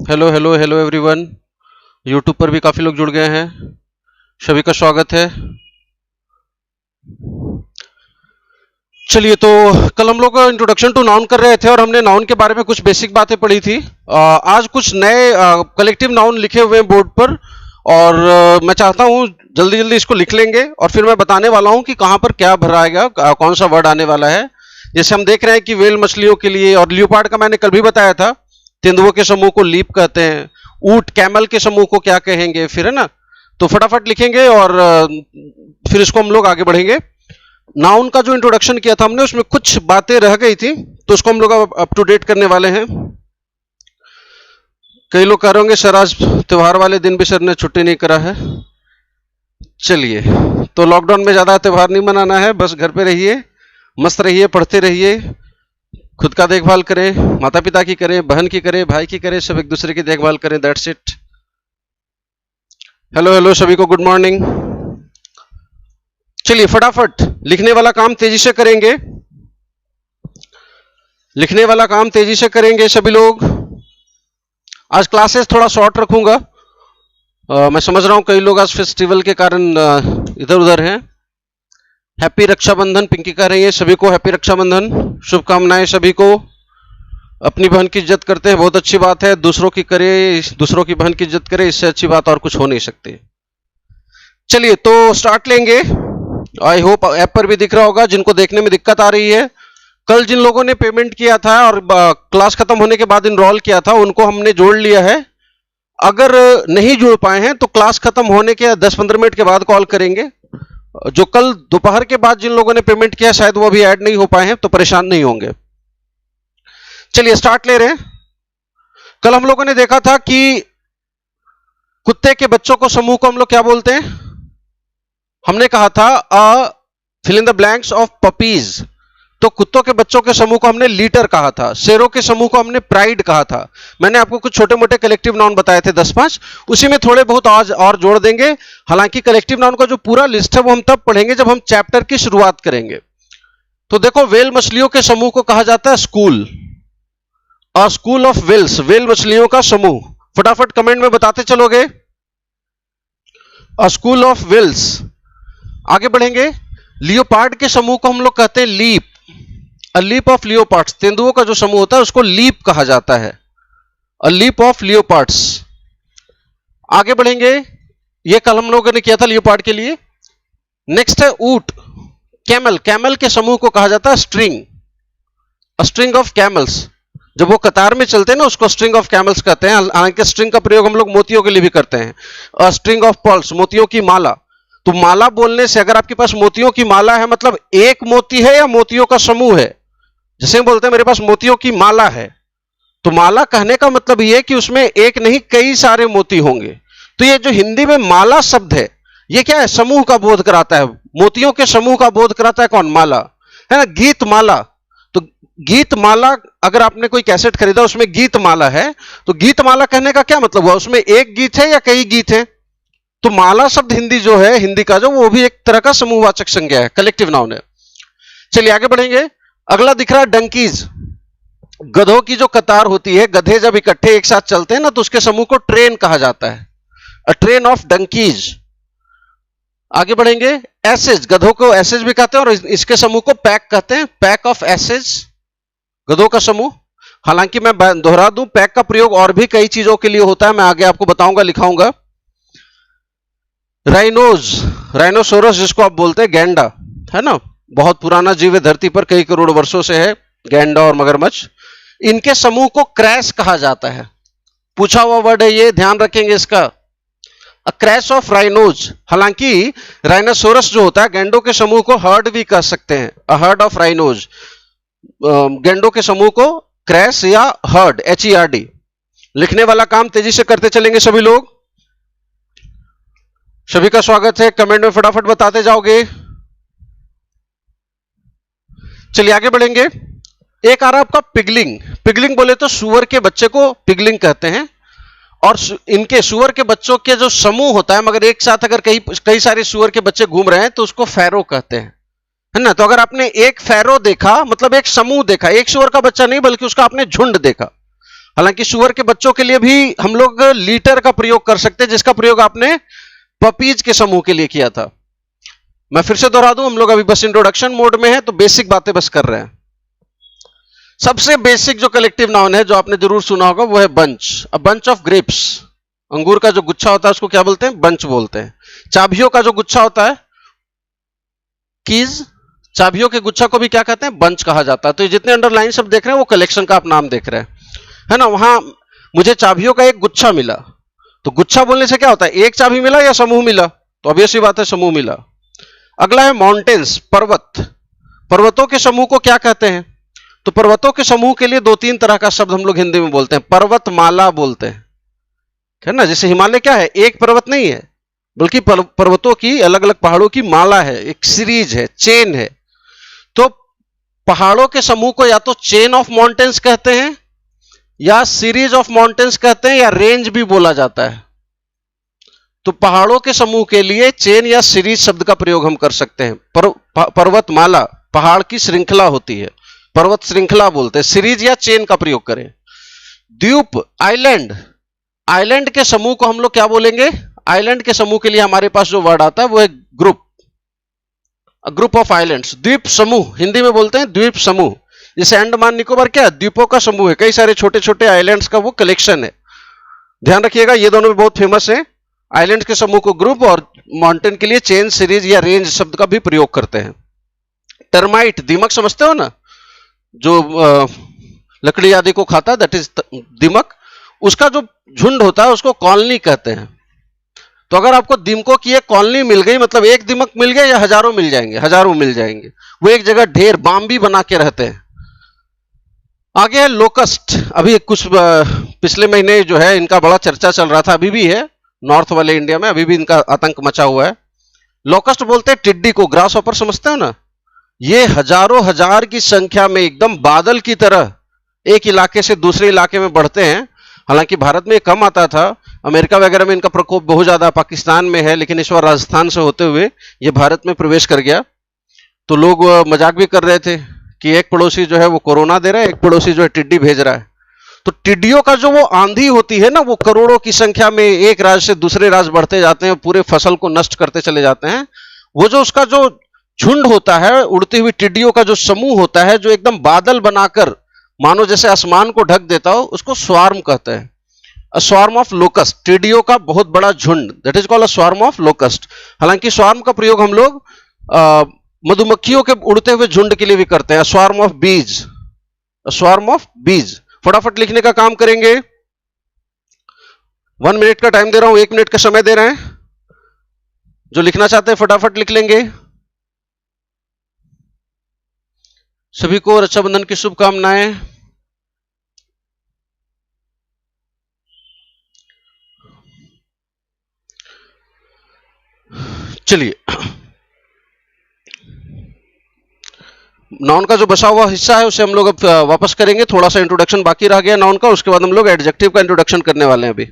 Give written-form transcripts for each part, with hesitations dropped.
Hello hello hello everyone. YouTube पर भी काफ़ी लोग जुड़ गए हैं, सभी का स्वागत है। चलिए, तो कल हम लोग इंट्रोडक्शन टू नाउन कर रहे थे और हमने नाउन के बारे में कुछ बेसिक बातें पढ़ी थी। आज कुछ नए कलेक्टिव नाउन लिखे हुए हैं बोर्ड पर और मैं चाहता हूँ जल्दी जल्दी इसको लिख लेंगे और फिर मैं बताने वाला हूँ कि कहाँ पर क्या भराएगा, कौन सा वर्ड आने वाला है। जैसे हम देख रहे हैं कि व्हेल मछलियों के लिए, और लियोपार्ड का मैंने कल भी बताया था, तेंदुओं के समूह को लीप कहते हैं। ऊंट कैमल के समूह को क्या कहेंगे, फिर है ना। तो फटाफट लिखेंगे और फिर इसको हम लोग आगे बढ़ेंगे। नाउन का जो इंट्रोडक्शन किया था हमने, उसमें कुछ बातें रह गई थी, तो उसको हम लोग अप टू डेट करने वाले हैं। कई लोग कह रहे होंगे सर आज त्योहार वाले दिन भी सर ने छुट्टी नहीं करा है। चलिए, तो लॉकडाउन में ज्यादा त्योहार नहीं मनाना है, बस घर पे रहिए, मस्त रहिए, पढ़ते रहिए, खुद का देखभाल करें, माता पिता की करें, बहन की करें, भाई की करें, सब एक दूसरे की देखभाल करें। That's it. हेलो हेलो सभी को, गुड मॉर्निंग। चलिए फटाफट लिखने वाला काम तेजी से करेंगे, लिखने वाला काम तेजी से करेंगे सभी लोग। आज क्लासेस थोड़ा शॉर्ट रखूंगा। मैं समझ रहा हूं कई लोग आज फेस्टिवल के कारण इधर उधर हैं। हैप्पी रक्षाबंधन पिंकी कह रही है, सभी को हैप्पी रक्षाबंधन, शुभकामनाएं सभी को। अपनी बहन की इज्जत करते हैं, बहुत अच्छी बात है। दूसरों की करे, दूसरों की बहन की इज्जत करे, इससे अच्छी बात और कुछ हो नहीं सकती। चलिए तो स्टार्ट लेंगे। आई होप ऐप पर भी दिख रहा होगा। जिनको देखने में दिक्कत आ रही है, कल जिन लोगों ने पेमेंट किया था और क्लास खत्म होने के बाद इनरोल किया था, उनको हमने जोड़ लिया है। अगर नहीं जुड़ पाए हैं तो क्लास खत्म होने के 10-15 मिनट के बाद कॉल करेंगे। जो कल दोपहर के बाद जिन लोगों ने पेमेंट किया शायद वो अभी ऐड नहीं हो पाए हैं, तो परेशान नहीं होंगे। चलिए स्टार्ट ले रहे हैं। कल हम लोगों ने देखा था कि कुत्ते के बच्चों को समूह को हम लोग क्या बोलते हैं। हमने कहा था fill in the blanks of puppies. तो कुत्तों के बच्चों के समूह को हमने लीटर कहा था। शेरों के समूह को हमने प्राइड कहा था। मैंने आपको कुछ छोटे मोटे कलेक्टिव नाउन बताए थे 10-5, उसी में थोड़े बहुत आज और जोड़ देंगे। हालांकि कलेक्टिव नाउन का जो पूरा लिस्ट है वो हम तब पढ़ेंगे जब हम चैप्टर की शुरुआत करेंगे। तो देखो, व्हेल मछलियों के समूह को कहा जाता है school, a school of whales, whale मछलियों का समूह। फटाफट कमेंट में बताते चलोगे, अ स्कूल ऑफ व्हेल्स। आगे बढ़ेंगे। लियोपार्ड के समूह को हम लोग कहते हैं leap, a leap of leopards. तेंदुओं का जो समूह होता है उसको लीप कहा जाता है, अ लीप ऑफ लियोपार्ड्स। आगे बढ़ेंगे। ये कल हम लोगों ने किया था लियोपार्ड के लिए। नेक्स्ट है ऊंट, कैमल। कैमल के समूह को कहा जाता है string, a string of camels. जब वो कतार में चलते हैं ना, उसको स्ट्रिंग ऑफ कैमल्स कहते हैं। हालांकि स्ट्रिंग का प्रयोग हम लोग मोतियों के लिए भी करते हैं, अ स्ट्रिंग ऑफ पर्ल्स, मोतियों की माला। तो माला बोलने से, अगर आपके पास मोतियों की माला है, मतलब एक मोती है या मोतियों का समूह है। जैसे हम बोलते हैं मेरे पास मोतियों की माला है, तो माला कहने का मतलब यह है कि उसमें एक नहीं कई सारे मोती होंगे। तो ये जो हिंदी में माला शब्द है, ये क्या है, समूह का बोध कराता है। मोतियों के समूह का बोध कराता है कौन, माला, है ना। गीत माला, तो गीत माला, अगर आपने कोई कैसेट खरीदा उसमें गीत माला है, तो गीत माला कहने का क्या मतलब हुआ, उसमें एक गीत है या कई गीत है। तो माला शब्द हिंदी जो है, हिंदी का जो, वो भी एक तरह का समूहवाचक संज्ञा है, कलेक्टिव नाउन है। चलिए आगे बढ़ेंगे। अगला दिख रहा है डंकीज। गधों की जो कतार होती है, गधे जब इकट्ठे एक साथ चलते हैं ना, तो उसके समूह को ट्रेन कहा जाता है, अ ट्रेन ऑफ डंकीज। आगे बढ़ेंगे। एसेज, गधों को एसेज भी कहते हैं और इसके समूह को पैक कहते हैं, पैक ऑफ एसेज, गधों का समूह। हालांकि मैं दोहरा दूं, पैक का प्रयोग और भी कई चीजों के लिए होता है, मैं आगे आपको बताऊंगा, लिखाऊंगा। राइनोज, राइनोसोरस जिसको आप बोलते हैं, गैंडा, है ना, बहुत पुराना जीव है, धरती पर कई करोड़ वर्षों से है, गैंडा और मगरमच्छ। इनके समूह को क्रैश कहा जाता है। पूछा हुआ वर्ड है ये, ध्यान रखेंगे इसका, अ क्रैश ऑफ राइनोज। हालांकि राइनोसोरस जो होता है, गैंडों के समूह को हर्ड भी कह सकते हैं, अ हर्ड ऑफ राइनोज। गैंडों के समूह को क्रैश या हर्ड, HERD। लिखने वाला काम तेजी से करते चलेंगे सभी लोग। सभी का स्वागत है, कमेंट में फटाफट बताते जाओगे। चलिए आगे बढ़ेंगे। एक आ रहा आपका पिगलिंग। पिगलिंग बोले तो सुअर के बच्चे को पिगलिंग कहते हैं, और इनके सुअर के बच्चों के जो समूह होता है, मगर एक साथ अगर कई सारे सुअर के बच्चे घूम रहे हैं तो उसको फैरो कहते हैं, है ना। तो अगर आपने एक फैरो देखा, मतलब एक समूह देखा, एक सुअर का बच्चा नहीं बल्कि उसका आपने झुंड देखा, हालांकि सुअर के बच्चों के लिए भी हम लोग लीटर का प्रयोग कर सकते हैं, जिसका प्रयोग आपने पपीज के समूह के लिए किया था। मैं फिर से दोहरा दूं, हम लोग अभी बस इंट्रोडक्शन मोड में है, तो बेसिक बातें बस कर रहे हैं। सबसे बेसिक जो कलेक्टिव नाउन है जो आपने जरूर सुना होगा वो है bunch. A bunch of grapes, अंगूर का जो गुच्छा होता है उसको क्या बोलते हैं? बंच बोलते हैं। चाबियों का जो गुच्छा होता है, कीज, चाबियों के गुच्छा को भी क्या कहते हैं? बंच कहा जाता है। तो ये जितने अंडरलाइन सब देख रहे हैं वो कलेक्शन का आप नाम देख रहे हैं, है ना। वहां मुझे चाबियों का एक गुच्छा मिला, तो गुच्छा बोलने से क्या होता है? एक चाबी मिला या समूह मिला? तो ऑब्वियस सी बात है, समूह मिला। अगला है माउंटेन्स, पर्वत। पर्वतों के समूह को क्या कहते हैं? तो पर्वतों के समूह के लिए 2-3 तरह का शब्द हम लोग हिंदी में बोलते हैं। पर्वतमाला बोलते हैं, है ना। जैसे हिमालय क्या है? एक पर्वत नहीं है, बल्कि पर्वतों की, अलग अलग पहाड़ों की माला है, एक सीरीज है, चेन है। तो पहाड़ों के समूह को या तो चेन ऑफ माउंटेन्स कहते हैं, या सीरीज ऑफ माउंटेन्स कहते हैं, या रेंज भी बोला जाता है। तो पहाड़ों के समूह के लिए चेन या सीरीज शब्द का प्रयोग हम कर सकते हैं। पर्वतमाला पहाड़ की श्रृंखला होती है, पर्वत श्रृंखला बोलते हैं। सीरीज या चेन का प्रयोग करें। द्वीप, आइलैंड, आइलैंड के समूह को हम लोग क्या बोलेंगे? आइलैंड के समूह के लिए हमारे पास जो वर्ड आता है वो है ग्रुप, ग्रुप ऑफ आइलैंड्स। द्वीप समूह हिंदी में बोलते हैं द्वीप समूह। जैसे अंडमान निकोबार क्या है? द्वीपों का समूह है, कई सारे छोटे छोटे आइलैंड्स का वो कलेक्शन है। ध्यान रखिएगा, ये दोनों भी बहुत फेमस है। आइलैंड के समूह को ग्रुप, और माउंटेन के लिए चेन, सीरीज या रेंज शब्द का भी प्रयोग करते हैं। टर्माइट, दीमक समझते हो ना, जो लकड़ी आदि को खाता है, दैट इज दीमक। उसका जो झुंड होता है उसको कॉलोनी कहते हैं। तो अगर आपको दीमकों की एक कॉलोनी मिल गई, मतलब एक दीमक मिल गया या हजारों मिल जाएंगे? हजारों मिल जाएंगे। वो एक जगह ढेर बाम भी बना के रहते हैं। आगे है लोकस्ट। अभी कुछ पिछले महीने जो है इनका बड़ा चर्चा चल रहा था, अभी भी है, नॉर्थ वाले इंडिया में अभी भी इनका आतंक मचा हुआ है। लोकस्ट बोलते हैं टिड्डी को, ग्रास हॉपर समझते हो ना। ये हजारों हजार की संख्या में एकदम बादल की तरह एक इलाके से दूसरे इलाके में बढ़ते हैं। हालांकि भारत में कम आता था, अमेरिका वगैरह में इनका प्रकोप बहुत ज्यादा, पाकिस्तान में है, लेकिन इस बार राजस्थान से होते हुए ये भारत में प्रवेश कर गया। तो लोग मजाक भी कर रहे थे कि एक पड़ोसी जो है वो कोरोना दे रहा है, एक पड़ोसी जो है टिड्डी भेज रहा है। तो टिड्डियों का जो वो आंधी होती है ना, वो करोड़ों की संख्या में एक राज्य से दूसरे राज्य बढ़ते जाते हैं, पूरे फसल को नष्ट करते चले जाते हैं। वो जो उसका जो झुंड होता है, उड़ती हुई टिड्डियों का जो समूह होता है, जो एकदम बादल बनाकर मानो जैसे आसमान को ढक देता हो, उसको स्वार्म कहते हैं। अ स्वार्म ऑफ लोकस्ट, टिड्डियों का बहुत बड़ा झुंड, that is called a swarm of locust. हालांकि स्वार्म का प्रयोग हम लोग मधुमक्खियों के उड़ते हुए झुंड के लिए भी करते हैं। स्वार्म ऑफ बीज, स्वार्म ऑफ बीज। फटाफट लिखने का काम करेंगे। 1 मिनट का टाइम दे रहा हूं, 1 मिनट का समय दे रहे हैं। जो लिखना चाहते हैं फटाफट लिख लेंगे। सभी को रक्षाबंधन की शुभकामनाएं। चलिए, नाउन का जो बचा हुआ हिस्सा है उसे हम लोग अब वापस करेंगे। थोड़ा सा इंट्रोडक्शन बाकी रह गया नाउन का, उसके बाद हम लोग एडजेक्टिव का इंट्रोडक्शन करने वाले हैं अभी।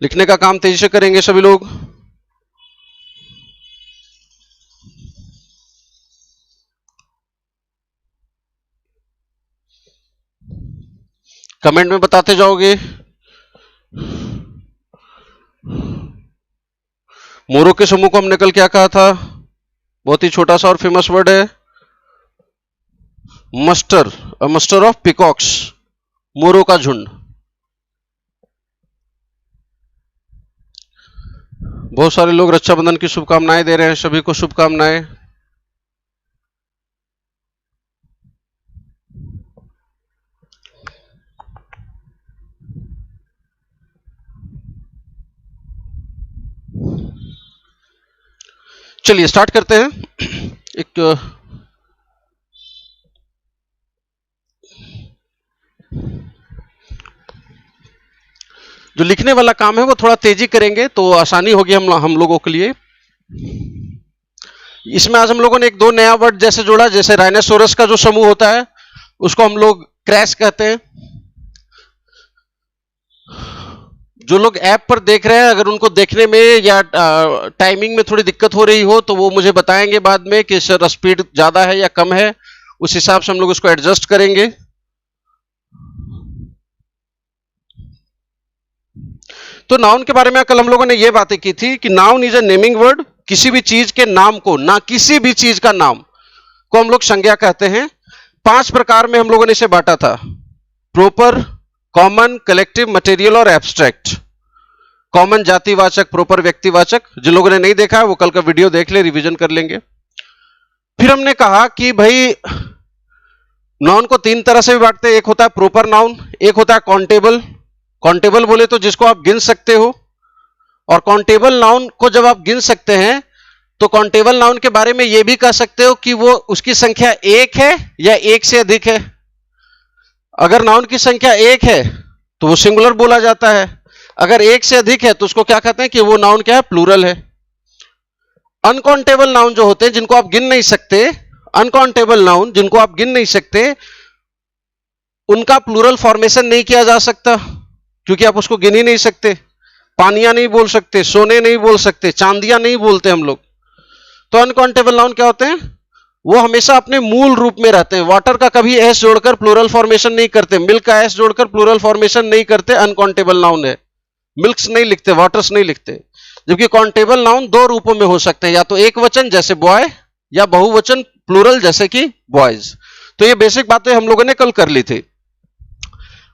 लिखने का काम तेजी से करेंगे सभी लोग। कमेंट में बताते जाओगे। मोरों के समूह को हमने कल क्या कहा था? बहुत ही छोटा सा और फेमस वर्ड है muster, a muster of peacocks, मोरों का झुंड। बहुत सारे लोग रक्षाबंधन की शुभकामनाएं दे रहे हैं, सभी को शुभकामनाएं। चलिए स्टार्ट करते हैं। एक जो लिखने वाला काम है वो थोड़ा तेजी करेंगे तो आसानी होगी हम लोगों के लिए। इसमें आज हम लोगों ने 1-2 नया वर्ड जैसे जोड़ा, जैसे राइनोसोरस का जो समूह होता है उसको हम लोग क्रैश कहते हैं। जो लोग ऐप पर देख रहे हैं, अगर उनको देखने में या टाइमिंग में थोड़ी दिक्कत हो रही हो तो वो मुझे बताएंगे बाद में कि सर स्पीड ज्यादा है या कम है, उस हिसाब से हम लोग उसको एडजस्ट करेंगे। तो नाउन के बारे में कल हम लोगों ने ये बातें की थी कि noun is a naming word, किसी भी चीज के नाम को, ना किसी भी चीज का नाम को हम लोग संज्ञा कहते हैं। 5 प्रकार में हम लोगों ने इसे बांटा था, प्रोपर, कॉमन, कलेक्टिव, मटेरियल और एब्स्ट्रैक्ट। कॉमन जातिवाचक, प्रोपर व्यक्तिवाचक। जिन लोगों ने नहीं देखा है वो कल का वीडियो देख ले, रिवीजन कर लेंगे। फिर हमने कहा कि भाई नाउन को 3 तरह से भी बांटते हैं, एक होता है प्रोपर नाउन, एक होता है काउंटेबल। काउंटेबल बोले तो जिसको आप गिन सकते हो, और काउंटेबल नाउन को जब आप गिन सकते हैं तो काउंटेबल नाउन के बारे में यह भी कह सकते हो कि वो उसकी संख्या 1 है या 1 से अधिक है। अगर नाउन की संख्या 1 है तो वो सिंगुलर बोला जाता है, अगर 1 से अधिक है तो उसको क्या कहते हैं कि वो नाउन क्या है, प्लूरल है। अनकाउंटेबल नाउन जो होते हैं जिनको आप गिन नहीं सकते, अनकाउंटेबल नाउन जिनको आप गिन नहीं सकते, उनका प्लूरल फॉर्मेशन नहीं किया जा सकता, क्योंकि आप उसको गिन ही नहीं सकते। पानियां नहीं बोल सकते, सोने नहीं बोल सकते, चांदियां नहीं बोलते हम लोग। तो अनकाउंटेबल नाउन क्या होते हैं, वो हमेशा अपने मूल रूप में रहते हैं। वाटर का कभी एस जोड़कर प्लूरल फॉर्मेशन नहीं करते, मिल्क का एस जोड़कर प्लूरल फॉर्मेशन नहीं करते, अनकाउंटेबल नाउन है। मिल्क्स नहीं लिखते, वाटर्स नहीं लिखते। जबकि काउंटेबल नाउन 2 रूपों में हो सकते हैं, या तो एक वचन जैसे बॉय, या बहुवचन प्लूरल जैसे कि बॉयज। तो ये बेसिक बातें हम लोगों ने कल कर ली थी।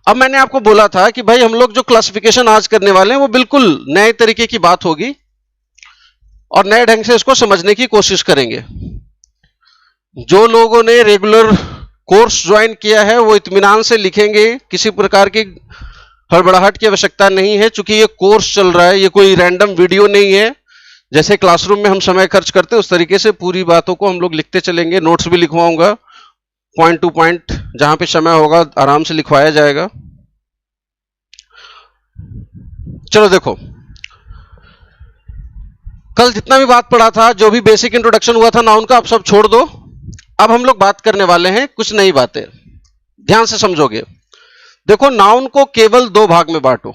अब मैंने आपको बोला था कि भाई हम लोग जो क्लासिफिकेशन आज करने वाले हैं वो बिल्कुल नए तरीके की बात होगी और नए ढंग से इसको समझने की कोशिश करेंगे। जो लोगों ने रेगुलर कोर्स ज्वाइन किया है वो इत्मीनान से लिखेंगे, किसी प्रकार की हड़बड़ाहट की आवश्यकता नहीं है। चूंकि ये कोर्स चल रहा है, ये कोई रैंडम वीडियो नहीं है। जैसे क्लासरूम में हम समय खर्च करते हैं उस तरीके से पूरी बातों को हम लोग लिखते चलेंगे। नोट्स भी लिखवाऊंगा, पॉइंट टू पॉइंट, जहां पे समय होगा आराम से लिखवाया जाएगा। चलो देखो, कल जितना भी बात पढ़ा था, जो भी बेसिक इंट्रोडक्शन हुआ था नाउन का, अब सब छोड़ दो। अब हम लोग बात करने वाले हैं कुछ नई बातें, ध्यान से समझोगे। देखो, नाउन को केवल 2 भाग में बांटो,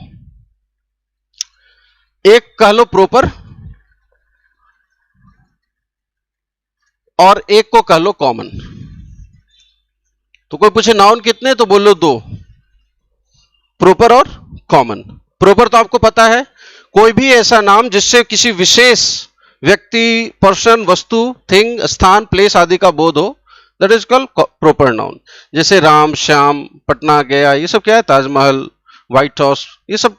एक कह लो प्रोपर और एक को कह लो कॉमन। तो कोई पूछे नाउन कितने, तो बोलो 2, प्रोपर और कॉमन। प्रोपर तो आपको पता है, कोई भी ऐसा नाम जिससे किसी विशेष व्यक्ति, पर्सन, वस्तु, थिंग, स्थान, प्लेस आदि का बोध हो, that is called proper noun. जैसे राम, श्याम, पटना गया, ये सब क्या है, ताजमहल, व्हाइट हाउस, ये सब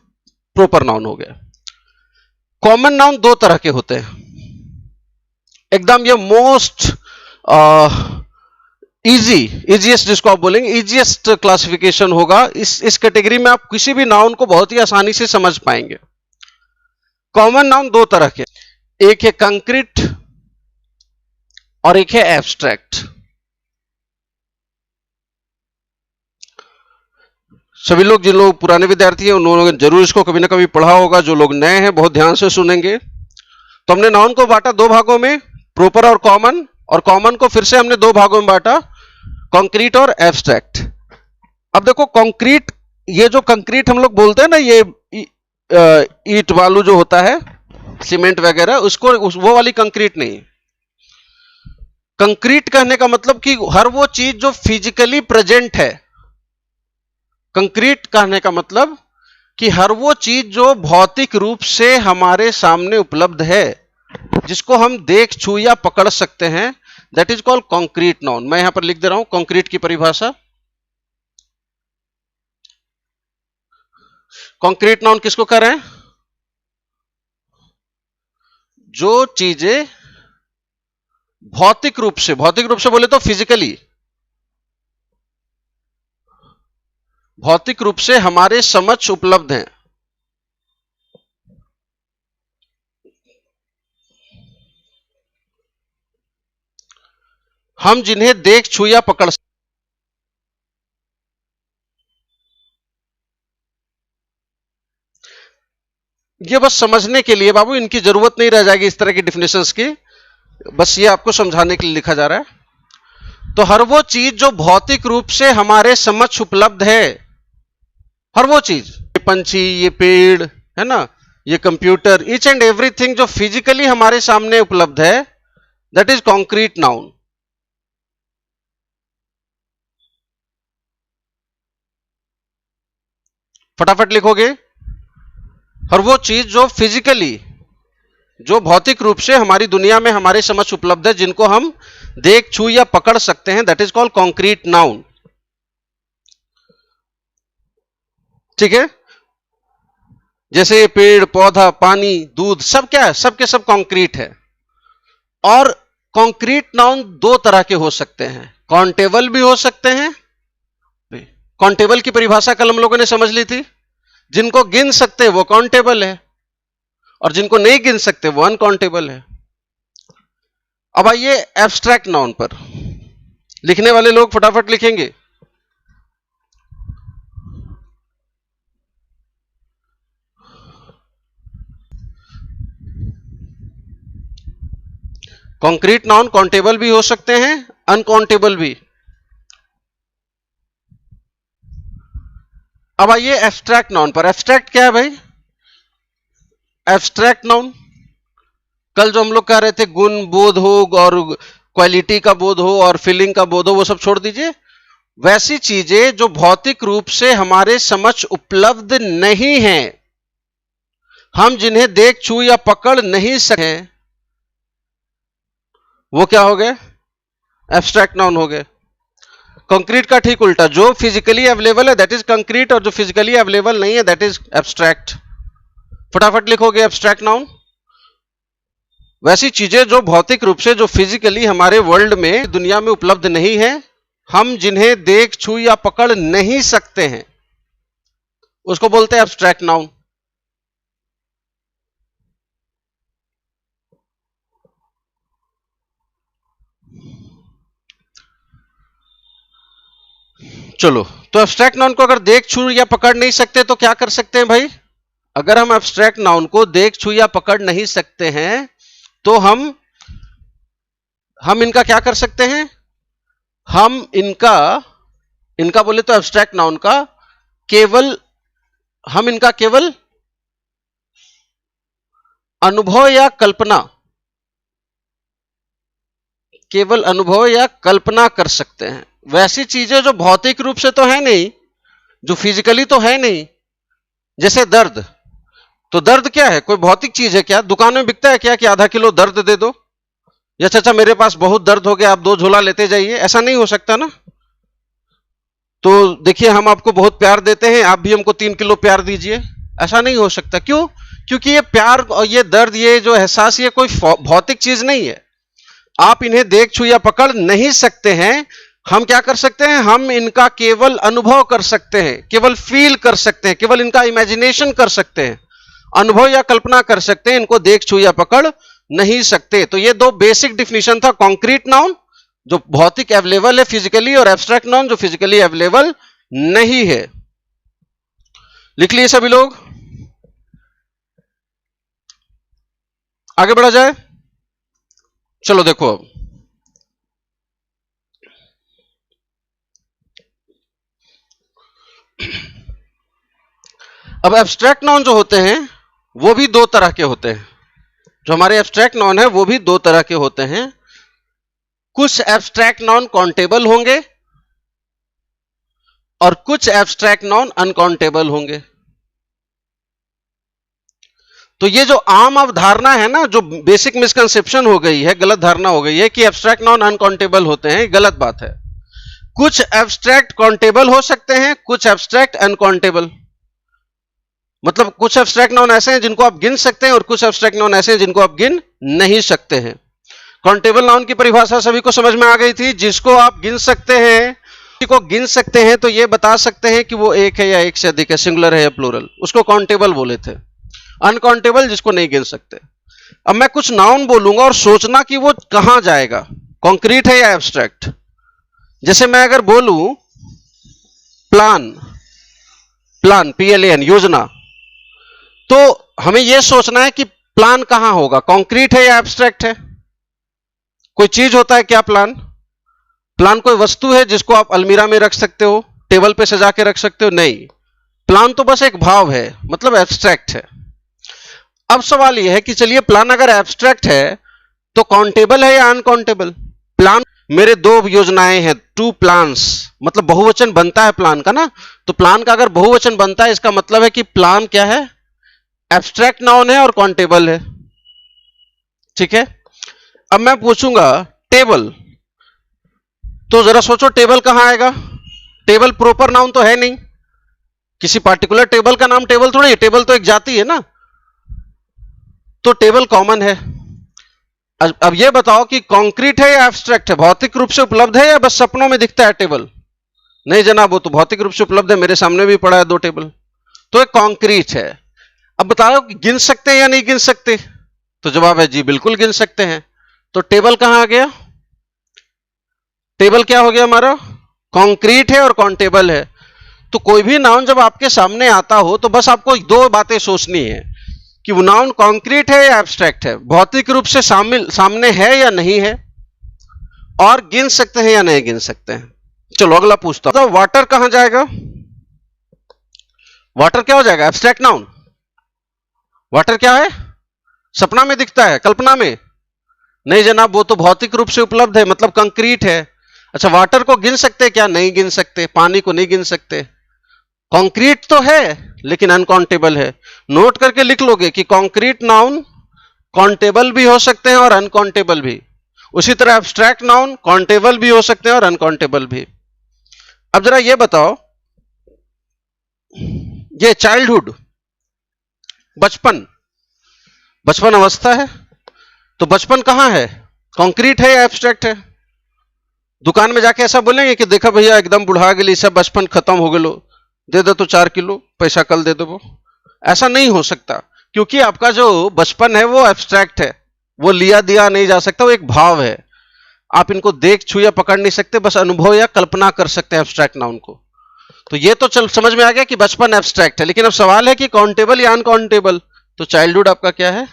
प्रोपर नाउन हो गया। कॉमन नाउन 2 तरह के होते हैं, एकदम ये मोस्ट इजीएस्ट जिसको आप बोलेंगे, इजीएस्ट क्लासिफिकेशन होगा। इस कैटेगरी में आप किसी भी नाउन को बहुत ही आसानी से समझ पाएंगे। कॉमन नाउन 2 तरह के, एक है कंक्रीट और एक है एब्स्ट्रैक्ट। सभी लोग, जिन लोग पुराने विद्यार्थी हैं उन्होंने जरूर इसको कभी ना कभी पढ़ा होगा, जो लोग नए हैं बहुत ध्यान से सुनेंगे। तो हमने नाउन को बांटा 2 भागों में, प्रोपर और कॉमन को फिर से हमने 2 भागों में बांटा, कंक्रीट और एब्स्ट्रैक्ट। अब देखो, कंक्रीट, ये जो कंक्रीट हम लोग बोलते हैं ना, ये ईंट बालू जो होता है, सीमेंट वगैरह, उसको वो वाली कंक्रीट नहीं। कंक्रीट कहने का मतलब कि हर वो चीज जो फिजिकली प्रेजेंट है। कंक्रीट कहने का मतलब कि हर वो चीज जो भौतिक रूप से हमारे सामने उपलब्ध है, जिसको हम देख, छू या पकड़ सकते हैं, that is called concrete noun. मैं यहां पर लिख दे रहा हूं कंक्रीट की परिभाषा। कंक्रीट नाउन किसको कह रहे हैं, जो चीजें भौतिक रूप से बोले तो फिजिकली, भौतिक रूप से हमारे समक्ष उपलब्ध हैं। हम जिन्हें देख, छू या पकड़, ये बस समझने के लिए बाबू, इनकी जरूरत नहीं रह जाएगी इस तरह की डिफिनेशंस की, बस ये आपको समझाने के लिए लिखा जा रहा है। तो हर वो चीज जो भौतिक रूप से हमारे समक्ष उपलब्ध है, हर वो चीज, ये पंछी, ये पेड़, है ना, ये कंप्यूटर, ईच एंड एवरीथिंग जो फिजिकली हमारे सामने उपलब्ध है, दैट इज कॉन्क्रीट नाउन। फटाफट लिखोगे। और वो चीज जो फिजिकली, जो भौतिक रूप से हमारी दुनिया में हमारे समक्ष उपलब्ध है, जिनको हम देख, छू या पकड़ सकते हैं, that is called concrete noun. ठीक है, जैसे पेड़ पौधा, पानी, दूध, सब क्या है, सब के सब कॉन्क्रीट है। और कॉन्क्रीट नाउन दो तरह के हो सकते हैं, काउंटेबल भी हो सकते हैं। काउंटेबल की परिभाषा कल हम लोगों ने समझ ली थी, जिनको गिन सकते हैं वो काउंटेबल है, और जिनको नहीं गिन सकते वो अनकाउंटेबल है। अब आइए एब्स्ट्रैक्ट नाउन पर। लिखने वाले लोग फटाफट लिखेंगे। कॉन्क्रीट नाउन काउंटेबल भी हो सकते हैं, अनकाउंटेबल भी। अब आइए एब्स्ट्रैक्ट नाउन पर। एब्स्ट्रैक्ट क्या है भाई? एब्स्ट्रैक्ट नाउन, कल जो हम लोग कह रहे थे गुण बोध हो और क्वालिटी का बोध हो और फीलिंग का बोध हो, वो सब छोड़ दीजिए। वैसी चीजें जो भौतिक रूप से हमारे समक्ष उपलब्ध नहीं हैं, हम जिन्हें देख, छू या पकड़ नहीं सके, वो क्या हो गए? एब्स्ट्रैक्ट नाउन हो गए। कंक्रीट का ठीक उल्टा, जो फिजिकली अवेलेबल है दैट इज कंक्रीट, और जो फिजिकली अवेलेबल नहीं है दैट इज एब्स्ट्रैक्ट। फटाफट लिखोगे एब्स्ट्रैक्ट नाउन। वैसी चीजें जो भौतिक रूप से, जो फिजिकली हमारे वर्ल्ड में, दुनिया में उपलब्ध नहीं है, हम जिन्हें देख, छू या पकड़ नहीं सकते हैं, उसको बोलते हैं एब्स्ट्रैक्ट नाउन। चलो, तो एब्स्ट्रैक्ट नाउन को अगर देख, छू या पकड़ नहीं सकते तो क्या कर सकते हैं भाई? अगर हम एब्स्ट्रैक्ट नाउन को देख, छू या पकड़ नहीं सकते हैं तो हम इनका क्या कर सकते हैं? हम इनका बोले तो एब्स्ट्रैक्ट नाउन का केवल, हम इनका केवल अनुभव या कल्पना, केवल अनुभव या कल्पना कर सकते हैं। वैसी चीजें जो भौतिक रूप से तो है नहीं, जो फिजिकली तो है नहीं, जैसे दर्द। तो दर्द क्या है? कोई भौतिक चीज है क्या? दुकान में बिकता है क्या कि आधा किलो दर्द दे दो, या चाचा मेरे पास बहुत दर्द हो गया आप 2 झोला लेते जाइए? ऐसा नहीं हो सकता ना। तो देखिए, हम आपको बहुत प्यार देते हैं, आप भी हमको 3 किलो प्यार दीजिए, ऐसा नहीं हो सकता। क्यों? क्योंकि ये प्यार और ये दर्द, ये जो एहसास, ये कोई भौतिक चीज नहीं है। आप इन्हें देख, छू या पकड़ नहीं सकते हैं। हम क्या कर सकते हैं? हम इनका केवल अनुभव कर सकते हैं, केवल फील कर सकते हैं, केवल इनका इमेजिनेशन कर सकते हैं, अनुभव या कल्पना कर सकते हैं, इनको देख, छू या पकड़ नहीं सकते। तो ये दो बेसिक डिफिनेशन था, कॉन्क्रीट नाउन जो भौतिक अवेलेबल है फिजिकली, और एब्स्ट्रैक्ट नाउन जो फिजिकली अवेलेबल नहीं है। लिख लिए सभी लोग? आगे बढ़ा जाए। चलो देखो, अब एब्स्ट्रैक्ट नाउन जो होते हैं वो भी 2 तरह के होते हैं। जो हमारे एब्स्ट्रैक्ट नाउन है वो भी 2 तरह के होते हैं। कुछ एब्स्ट्रैक्ट नाउन काउंटेबल होंगे और कुछ एब्स्ट्रैक्ट नाउन अनकाउंटेबल होंगे। तो ये जो आम अवधारणा है ना, जो बेसिक मिसकंसेप्शन हो गई है, गलत धारणा हो गई है कि एब्स्ट्रैक्ट नाउन अनकाउंटेबल होते हैं, गलत बात है। कुछ एब्स्ट्रैक्ट काउंटेबल हो सकते हैं, कुछ एब्स्ट्रैक्ट अनकाउंटेबल। मतलब कुछ एब्स्ट्रैक्ट नाउन ऐसे हैं जिनको आप गिन सकते हैं, और कुछ एब्स्ट्रैक्ट नाउन ऐसे हैं जिनको आप गिन नहीं सकते हैं। काउंटेबल नाउन की परिभाषा सभी को समझ में आ गई थी। जिसको आप गिन सकते हैं, को गिन सकते हैं तो ये बता सकते हैं कि वो एक है या एक से अधिक है, सिंगुलर है या प्लूरल, उसको काउंटेबल बोले थे। अनकाउंटेबल जिसको नहीं गिन सकते। अब मैं कुछ नाउन बोलूंगा और सोचना कि वो कहां जाएगा, कॉन्क्रीट है या एब्स्ट्रैक्ट। जैसे मैं अगर बोलूं प्लान, PLAN, योजना, तो हमें यह सोचना है कि प्लान कहां होगा, कॉन्क्रीट है या एब्स्ट्रैक्ट है। कोई चीज होता है क्या प्लान? प्लान कोई वस्तु है जिसको आप अलमीरा में रख सकते हो, टेबल पे सजा के रख सकते हो? नहीं, प्लान तो बस एक भाव है, मतलब एब्स्ट्रैक्ट है। अब सवाल यह है कि चलिए प्लान अगर एब्स्ट्रैक्ट है तो काउंटेबल है या अनकाउंटेबल? प्लान, मेरे दो योजनाएं हैं, टू प्लान्स, मतलब बहुवचन बनता है प्लान का ना, तो प्लान का अगर बहुवचन बनता है इसका मतलब है कि प्लान क्या है, एब्स्ट्रैक्ट नाउन है और काउंटेबल है। ठीक है, अब मैं पूछूंगा टेबल, तो जरा सोचो टेबल कहां आएगा? टेबल प्रॉपर नाउन तो है नहीं, किसी पार्टिकुलर टेबल का नाम टेबल थोड़ी है, टेबल तो एक जाति है ना, तो टेबल कॉमन है। अब यह बताओ कि कॉन्क्रीट है या एब्स्ट्रैक्ट है, भौतिक रूप से उपलब्ध है या बस सपनों में दिखता है टेबल? नहीं जनाब, वो तो भौतिक रूप से उपलब्ध है, मेरे सामने भी पड़ा है 2 टेबल, तो एक कॉन्क्रीट है। अब बताओ कि गिन सकते हैं या नहीं गिन सकते, तो जवाब है जी बिल्कुल गिन सकते हैं। तो टेबल कहां आ गया? टेबल क्या हो गया हमारा? कॉन्क्रीट है और काउंटेबल है। तो कोई भी नाउन जब आपके सामने आता हो तो बस आपको 2 बातें सोचनी है कि वो नाउन कॉन्क्रीट है या एब्स्ट्रैक्ट है, भौतिक रूप से सामने है या नहीं है, और गिन सकते हैं या नहीं गिन सकते हैं। चलो अगला पूछता हूं, तो वाटर कहां जाएगा? वाटर क्या हो जाएगा? Abstract noun. वाटर क्या है? सपना में दिखता है, कल्पना में? नहीं जनाब, वो तो भौतिक रूप से उपलब्ध है, मतलब कंक्रीट है। अच्छा, वाटर को गिन सकते क्या? नहीं गिन सकते, पानी को नहीं गिन सकते। कंक्रीट तो है लेकिन अनकाउंटेबल है। नोट करके लिख लोगे कि कंक्रीट नाउन काउंटेबल भी हो सकते हैं और अनकाउंटेबल भी, उसी तरह एब्स्ट्रैक्ट नाउन काउंटेबल भी हो सकते हैं और अनकाउंटेबल भी। अब जरा ये बताओ, ये चाइल्डहुड, बचपन, बचपन अवस्था है, तो बचपन कहां है? कंक्रीट है या एब्स्ट्रैक्ट है? दुकान में जाके ऐसा बोलेंगे कि देखा भैया एकदम बुढ़ा गई, सब बचपन खत्म हो गलो, दे दो तो 4 किलो पैसा कल दे दो। वो ऐसा नहीं हो सकता, क्योंकि आपका जो बचपन है वो एब्स्ट्रैक्ट है, वो लिया दिया नहीं जा सकता, वो एक भाव है। आप इनको देख छू या पकड़ नहीं सकते, बस अनुभव या कल्पना कर सकते हैं एब्स्ट्रैक्ट नाउन को। तो ये तो चल समझ में आ गया कि बचपन एब्स्ट्रैक्ट है, लेकिन अब सवाल है कि काउंटेबल या अनकाउंटेबल। तो चाइल्डहुड आपका क्या है?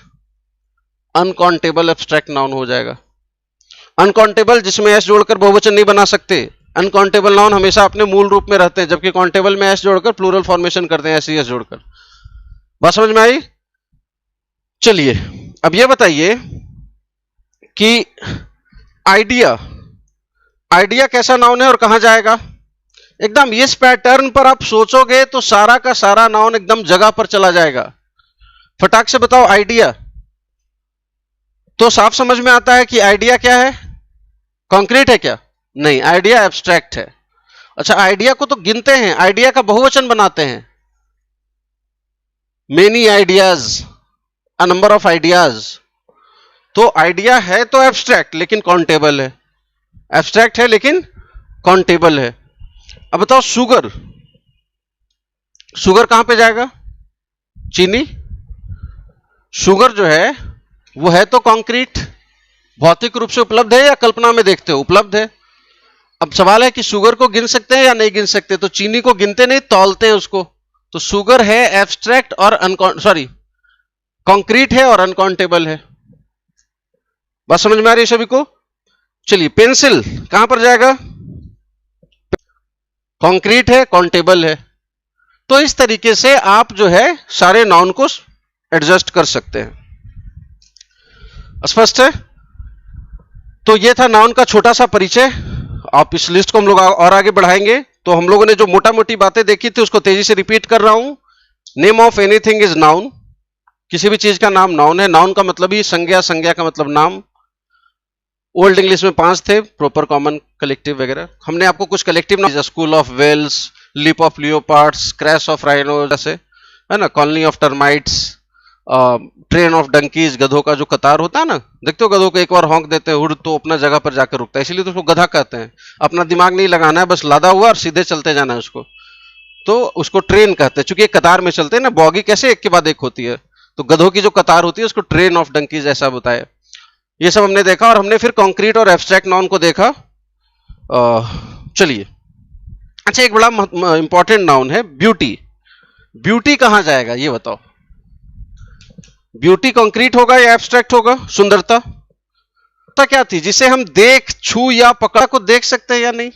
अनकाउंटेबल एब्स्ट्रैक्ट नाउन हो जाएगा। अनकाउंटेबल जिसमें एस जोड़कर बहुवचन नहीं बना सकते, अनकाउंटेबल नाउन हमेशा अपने मूल रूप में रहते हैं, जबकि काउंटेबल में एस जोड़कर प्लूरल फॉर्मेशन करते हैं, एस जोड़कर। बात समझ में आई? चलिए अब ये बताइए कि आइडिया, आइडिया कैसा नाउन है और कहां जाएगा? एकदम इस पैटर्न पर आप सोचोगे तो सारा का सारा नाउन एकदम जगह पर चला जाएगा। फटाक से बताओ, आइडिया, तो साफ समझ में आता है कि आइडिया क्या है? कॉन्क्रीट है क्या? नहीं, आइडिया एब्स्ट्रैक्ट है। अच्छा, आइडिया को तो गिनते हैं, आइडिया का बहुवचन बनाते हैं, many ideas, a number of ideas. तो आइडिया है तो एब्स्ट्रैक्ट लेकिन काउंटेबल है, एब्स्ट्रैक्ट है लेकिन काउंटेबल है। अब बताओ शुगर, शुगर कहां पे जाएगा? चीनी। शुगर जो है वो है तो कंक्रीट, भौतिक रूप से उपलब्ध है या कल्पना में देखते हो? उपलब्ध है। अब सवाल है कि शुगर को गिन सकते हैं या नहीं गिन सकते, तो चीनी को गिनते नहीं, तौलते हैं उसको। तो शुगर है एब्स्ट्रैक्ट और कंक्रीट है और अनकाउंटेबल है। बात समझ में आ रही है सभी को? चलिए, पेंसिल कहां पर जाएगा? कंक्रीट है, काउंटेबल है। तो इस तरीके से आप जो है सारे नाउन को एडजस्ट कर सकते हैं। स्पष्ट है? तो ये था नाउन का छोटा सा परिचय। आप इस लिस्ट को हम लोग और आगे बढ़ाएंगे। तो हम लोगों ने जो मोटा मोटी बातें देखी थी उसको तेजी से रिपीट कर रहा हूं। Name of anything is noun, किसी भी चीज का नाम नाउन है। नाउन का मतलब ही संज्ञा, संज्ञा का मतलब नाम। ओल्ड इंग्लिश में 5 थे, प्रोपर, कॉमन, कलेक्टिव वगैरह। हमने आपको कुछ collective noun, school of whales, leap of leopards, crash of rhino, जैसे है ना, colony of termites, train of donkeys, गधों का जो कतार होता है ना, देखते हो गधों को एक बार हॉन्क देते हैं हुड तो अपना जगह पर जाकर रुकता है, इसलिए तो उसको गधा कहते हैं। अपना दिमाग नहीं लगाना है, बस लादा हुआ और सीधे चलते जाना है उसको, तो उसको ट्रेन कहते हैं। चूंकि एक कतार में चलते हैं ना, बॉगी कैसे एक के बाद एक होती है, तो गधों की जो कतार होती है उसको ट्रेन ऑफ डंकीज ऐसा बताया। ये सब हमने देखा और हमने फिर कॉन्क्रीट और एब्स्ट्रैक्ट नाउन को देखा। चलिए, अच्छा, एक बड़ा इंपॉर्टेंट नाउन है ब्यूटी। ब्यूटी कहां जाएगा ये बताओ? ब्यूटी कंक्रीट होगा या एब्स्ट्रैक्ट होगा? सुंदरता क्या थी जिसे हम देख, छू या पकड़ को देख सकते हैं या नहीं?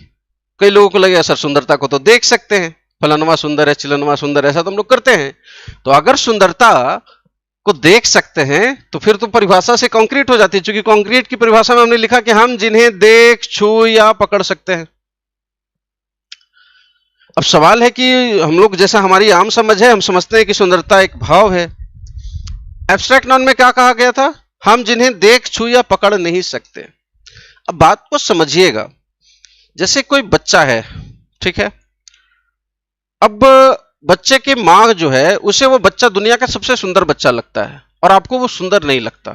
कई लोगों को लगेगा सर सुंदरता को तो देख सकते हैं, फलानवा सुंदर है, चिलनवा सुंदर है, ऐसा तो हम लोग करते हैं। तो अगर सुंदरता को देख सकते हैं तो फिर तो परिभाषा से कॉन्क्रीट हो जाती है, क्योंकि कॉन्क्रीट की परिभाषा में हमने लिखा कि हम जिन्हें देख, छू या पकड़ सकते हैं। अब सवाल है कि हम लोग, जैसा हमारी आम समझ है, हम समझते हैं कि सुंदरता एक भाव है। एब्स्ट्रैक्ट नाउन में क्या कहा गया था? हम जिन्हें देख, छू या पकड़ नहीं सकते। अब बात को समझिएगा, जैसे कोई बच्चा है, ठीक है, अब बच्चे की मां जो है, उसे वो बच्चा दुनिया का सबसे सुंदर बच्चा लगता है और आपको वो सुंदर नहीं लगता,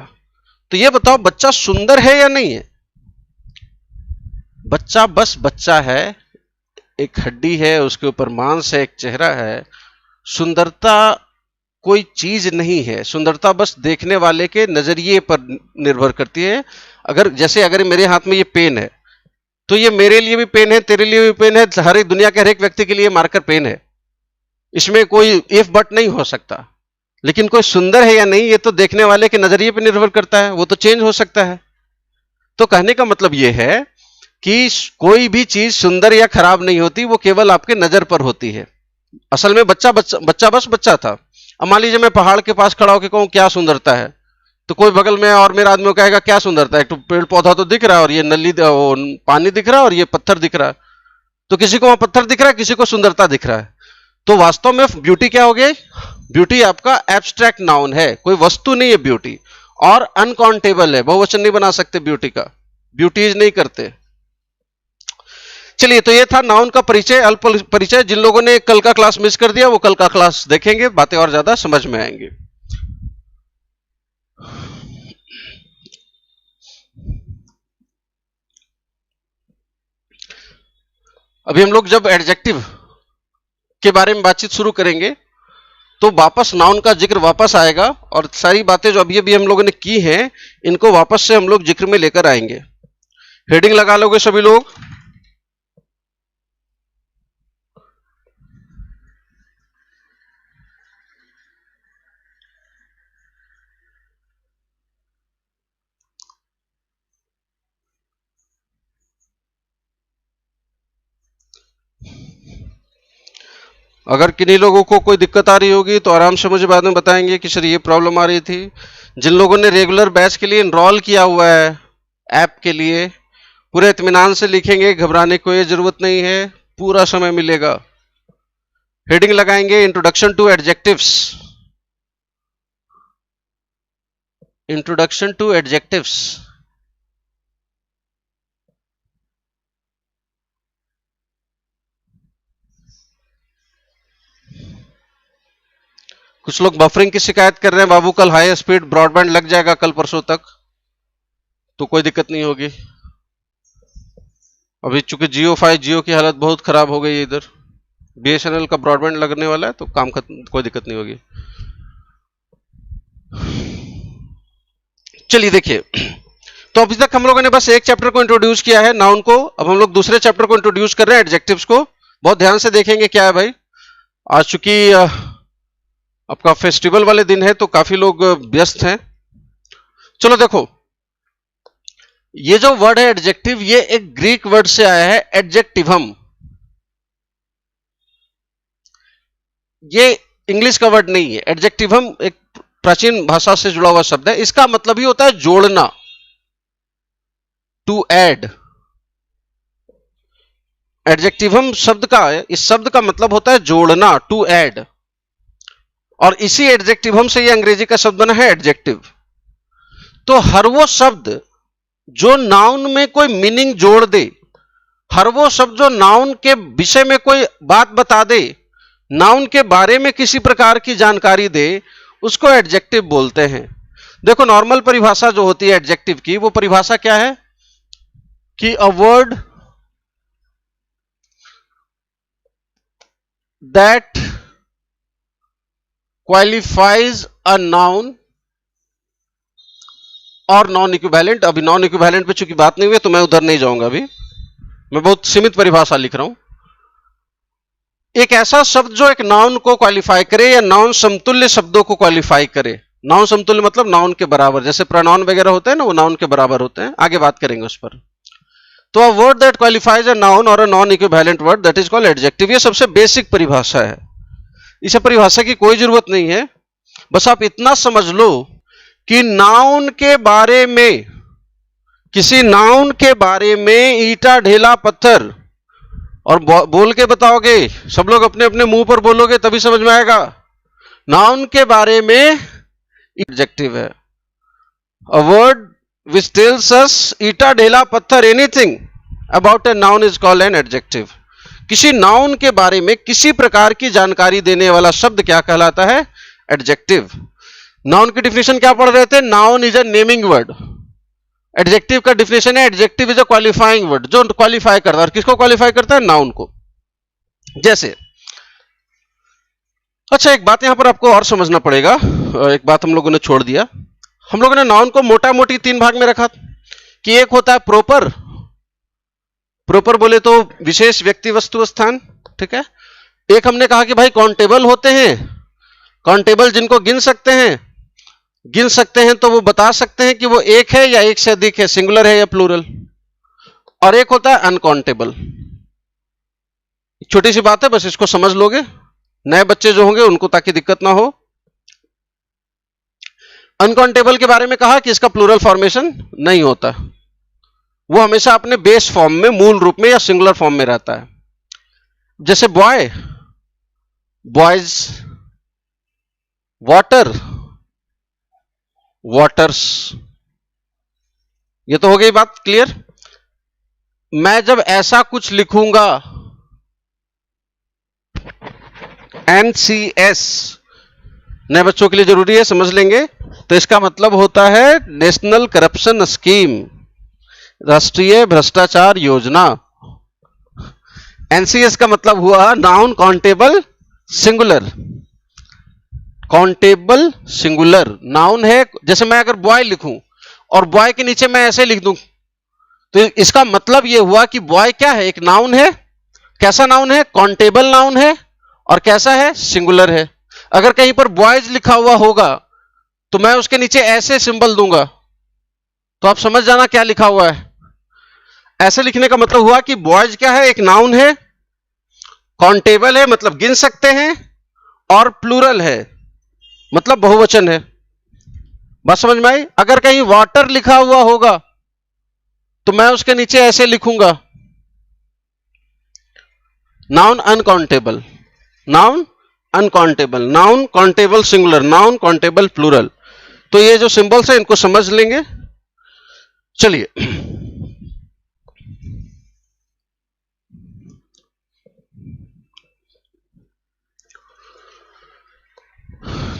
तो ये बताओ बच्चा सुंदर है या नहीं है? बच्चा बस बच्चा है, एक हड्डी है, उसके ऊपर मांस है, एक चेहरा है। सुंदरता कोई चीज नहीं है, सुंदरता बस देखने वाले के नजरिए पर निर्भर करती है। अगर मेरे हाथ में ये पेन है, तो ये मेरे लिए भी पेन है, तेरे लिए भी पेन है, हर एक दुनिया के हर एक व्यक्ति के लिए मार्कर पेन है, इसमें कोई इफ बट नहीं हो सकता। लेकिन कोई सुंदर है या नहीं, ये तो देखने वाले के नजरिए पर निर्भर करता है, वो तो चेंज हो सकता है। तो कहने का मतलब ये है कि कोई भी चीज सुंदर या खराब नहीं होती, वो केवल आपके नजर पर होती है। असल में बच्चा बस बच्चा था। अब मान लीजिए मैं पहाड़ के पास खड़ा होकर कहूं क्या सुंदरता है, तो कोई बगल में और मेरा आदमी कहेगा क्या सुंदरता है, एक तो पेड़ पौधा तो दिख रहा है और ये नली पानी दिख रहा है और ये पत्थर दिख रहा है। तो किसी को वहां पत्थर दिख रहा है, किसी को सुंदरता दिख रहा है। तो वास्तव में ब्यूटी क्या हो गई? ब्यूटी आपका एब्स्ट्रैक्ट नाउन है, कोई वस्तु नहीं है ब्यूटी, और अनकाउंटेबल है, बहुवचन नहीं बना सकते ब्यूटी का, ब्यूटीज नहीं करते। चलिए, तो ये था नाउन का परिचय, अल्प परिचय। जिन लोगों ने कल का क्लास मिस कर दिया वो कल का क्लास देखेंगे, बातें और ज्यादा समझ में आएंगी। अभी हम लोग जब एडजेक्टिव के बारे में बातचीत शुरू करेंगे तो वापस नाउन का जिक्र वापस आएगा, और सारी बातें जो अभी अभी हम लोगों ने की हैं इनको वापस से हम लोग जिक्र में लेकर आएंगे। हेडिंग लगा लोगे सभी लोग? अगर किन्हीं लोगों को कोई दिक्कत आ रही होगी तो आराम से मुझे बाद में बताएंगे कि सर ये प्रॉब्लम आ रही थी। जिन लोगों ने रेगुलर बैच के लिए इनरोल किया हुआ है ऐप के लिए, पूरे इत्मीनान से लिखेंगे, घबराने की कोई जरूरत नहीं है, पूरा समय मिलेगा। हेडिंग लगाएंगे introduction to adjectives. Introduction to adjectives. कुछ लोग बफरिंग की शिकायत कर रहे हैं, बाबू कल हाई स्पीड ब्रॉडबैंड लग जाएगा कल परसों तक, तो कोई दिक्कत नहीं होगी। अभी चूंकि जियो की हालत बहुत खराब हो गई है, इधर बीएसएनएल का ब्रॉडबैंड लगने वाला है, तो काम खत्म, कोई दिक्कत नहीं होगी। चलिए देखिए, तो अभी तक हम लोगों ने बस एक चैप्टर को इंट्रोड्यूस किया है, नाउन को। अब हम लोग दूसरे चैप्टर को इंट्रोड्यूस कर रहे हैं, एडजेक्टिव्स को। बहुत ध्यान से देखेंगे क्या है भाई। आज चूंकि आपका फेस्टिवल वाले दिन है तो काफी लोग व्यस्त हैं। चलो देखो, ये जो वर्ड है एडजेक्टिव, ये एक ग्रीक वर्ड से आया है, एडजेक्टिवम। ये इंग्लिश का वर्ड नहीं है। एडजेक्टिवम एक प्राचीन भाषा से जुड़ा हुआ शब्द है। इसका मतलब ही होता है जोड़ना, टू ऐड। एडजेक्टिवम शब्द का, इस शब्द का मतलब होता है जोड़ना, टू ऐड, और इसी एडजेक्टिवम से ये अंग्रेजी का शब्द बना है एडजेक्टिव। तो हर वो शब्द जो नाउन में कोई मीनिंग जोड़ दे, हर वो शब्द जो नाउन के विषय में कोई बात बता दे, नाउन के बारे में किसी प्रकार की जानकारी दे, उसको एडजेक्टिव बोलते हैं। देखो, नॉर्मल परिभाषा जो होती है एडजेक्टिव की, वो परिभाषा क्या है कि अ word that qualifies a noun और नॉन इक्विवेलेंट। अभी नॉन इक्विवेलेंट पे चूंकि बात नहीं हुई तो मैं उधर नहीं जाऊंगा, अभी मैं बहुत सीमित परिभाषा लिख रहा हूं। एक ऐसा शब्द जो एक नाउन को क्वालिफाई करे या नाउन समतुल्य शब्दों को क्वालिफाई करे। नाउन समतुल्य मतलब नाउन के बराबर, जैसे प्रोनाउन वगैरह होते हैं ना, वो नाउन के बराबर होते हैं, आगे बात करेंगे उस पर। तो a word that qualifies a noun और a noun equivalent word that is called adjective. ये सबसे बेसिक परिभाषा है, इसे परिभाषा की कोई जरूरत नहीं है। बस आप इतना समझ लो कि नाउन के बारे में, किसी नाउन के बारे में ईटा ढेला पत्थर, और बोल के बताओगे, सब लोग अपने अपने मुंह पर बोलोगे तभी समझ में आएगा। नाउन के बारे में एडजेक्टिव है। A word which tells us ईटा ढेला पत्थर, anything about a noun is called an adjective. किसी नाउन के बारे में किसी प्रकार की जानकारी देने वाला शब्द क्या कहलाता है? एडजेक्टिव। नाउन की डिफिनेशन क्या पढ़ रहे थे? Noun is a naming word. Adjective का डिफिनेशन है adjective is a qualifying word, जो क्वालिफाई करता है। और किसको क्वालिफाई करता है? नाउन को। जैसे, अच्छा एक बात यहां पर आपको और समझना पड़ेगा, एक बात हम लोगों ने छोड़ दिया। हम लोगों ने नाउन को मोटा मोटी 3 भाग में रखा कि एक होता है प्रोपर, प्रोपर बोले तो विशेष व्यक्ति वस्तु स्थान, ठीक है। एक हमने कहा कि भाई काउंटेबल होते हैं, काउंटेबल जिनको गिन सकते हैं तो वो बता सकते हैं कि वो एक है या एक से अधिक है, सिंगुलर है या प्लूरल। और एक होता है अनकाउंटेबल। छोटी सी बात है, बस इसको समझ लोगे, नए बच्चे जो होंगे उनको ताकि दिक्कत ना हो। अनकाउंटेबल के बारे में कहा कि इसका प्लूरल फॉर्मेशन नहीं होता, वो हमेशा अपने बेस फॉर्म में, मूल रूप में या सिंगुलर फॉर्म में रहता है। जैसे बॉय, बॉयज, वाटर, वाटर्स। ये तो हो गई बात क्लियर। मैं जब ऐसा कुछ लिखूंगा, NCS, नए बच्चों के लिए जरूरी है, समझ लेंगे, तो इसका मतलब होता है नेशनल करप्शन स्कीम, राष्ट्रीय भ्रष्टाचार योजना। NCS का मतलब हुआ noun countable singular. Countable singular noun है। जैसे मैं अगर बॉय लिखूं और बॉय के नीचे मैं ऐसे लिख दूं, तो इसका मतलब यह हुआ कि बॉय क्या है? एक नाउन है। कैसा नाउन है? काउंटेबल नाउन है। और कैसा है? सिंगुलर है। अगर कहीं पर बॉयज लिखा हुआ होगा तो मैं उसके नीचे ऐसे सिंबल दूंगा, तो आप समझ जाना क्या लिखा हुआ है। ऐसे लिखने का मतलब हुआ कि बॉयज क्या है? एक नाउन है, काउंटेबल है मतलब गिन सकते हैं, और प्लूरल है मतलब बहुवचन है। बात समझ में आई? अगर कहीं वाटर लिखा हुआ होगा तो मैं उसके नीचे ऐसे लिखूंगा, noun uncountable, noun uncountable, noun countable singular, noun countable plural. तो ये जो सिंबल्स है इनको समझ लेंगे। चलिए,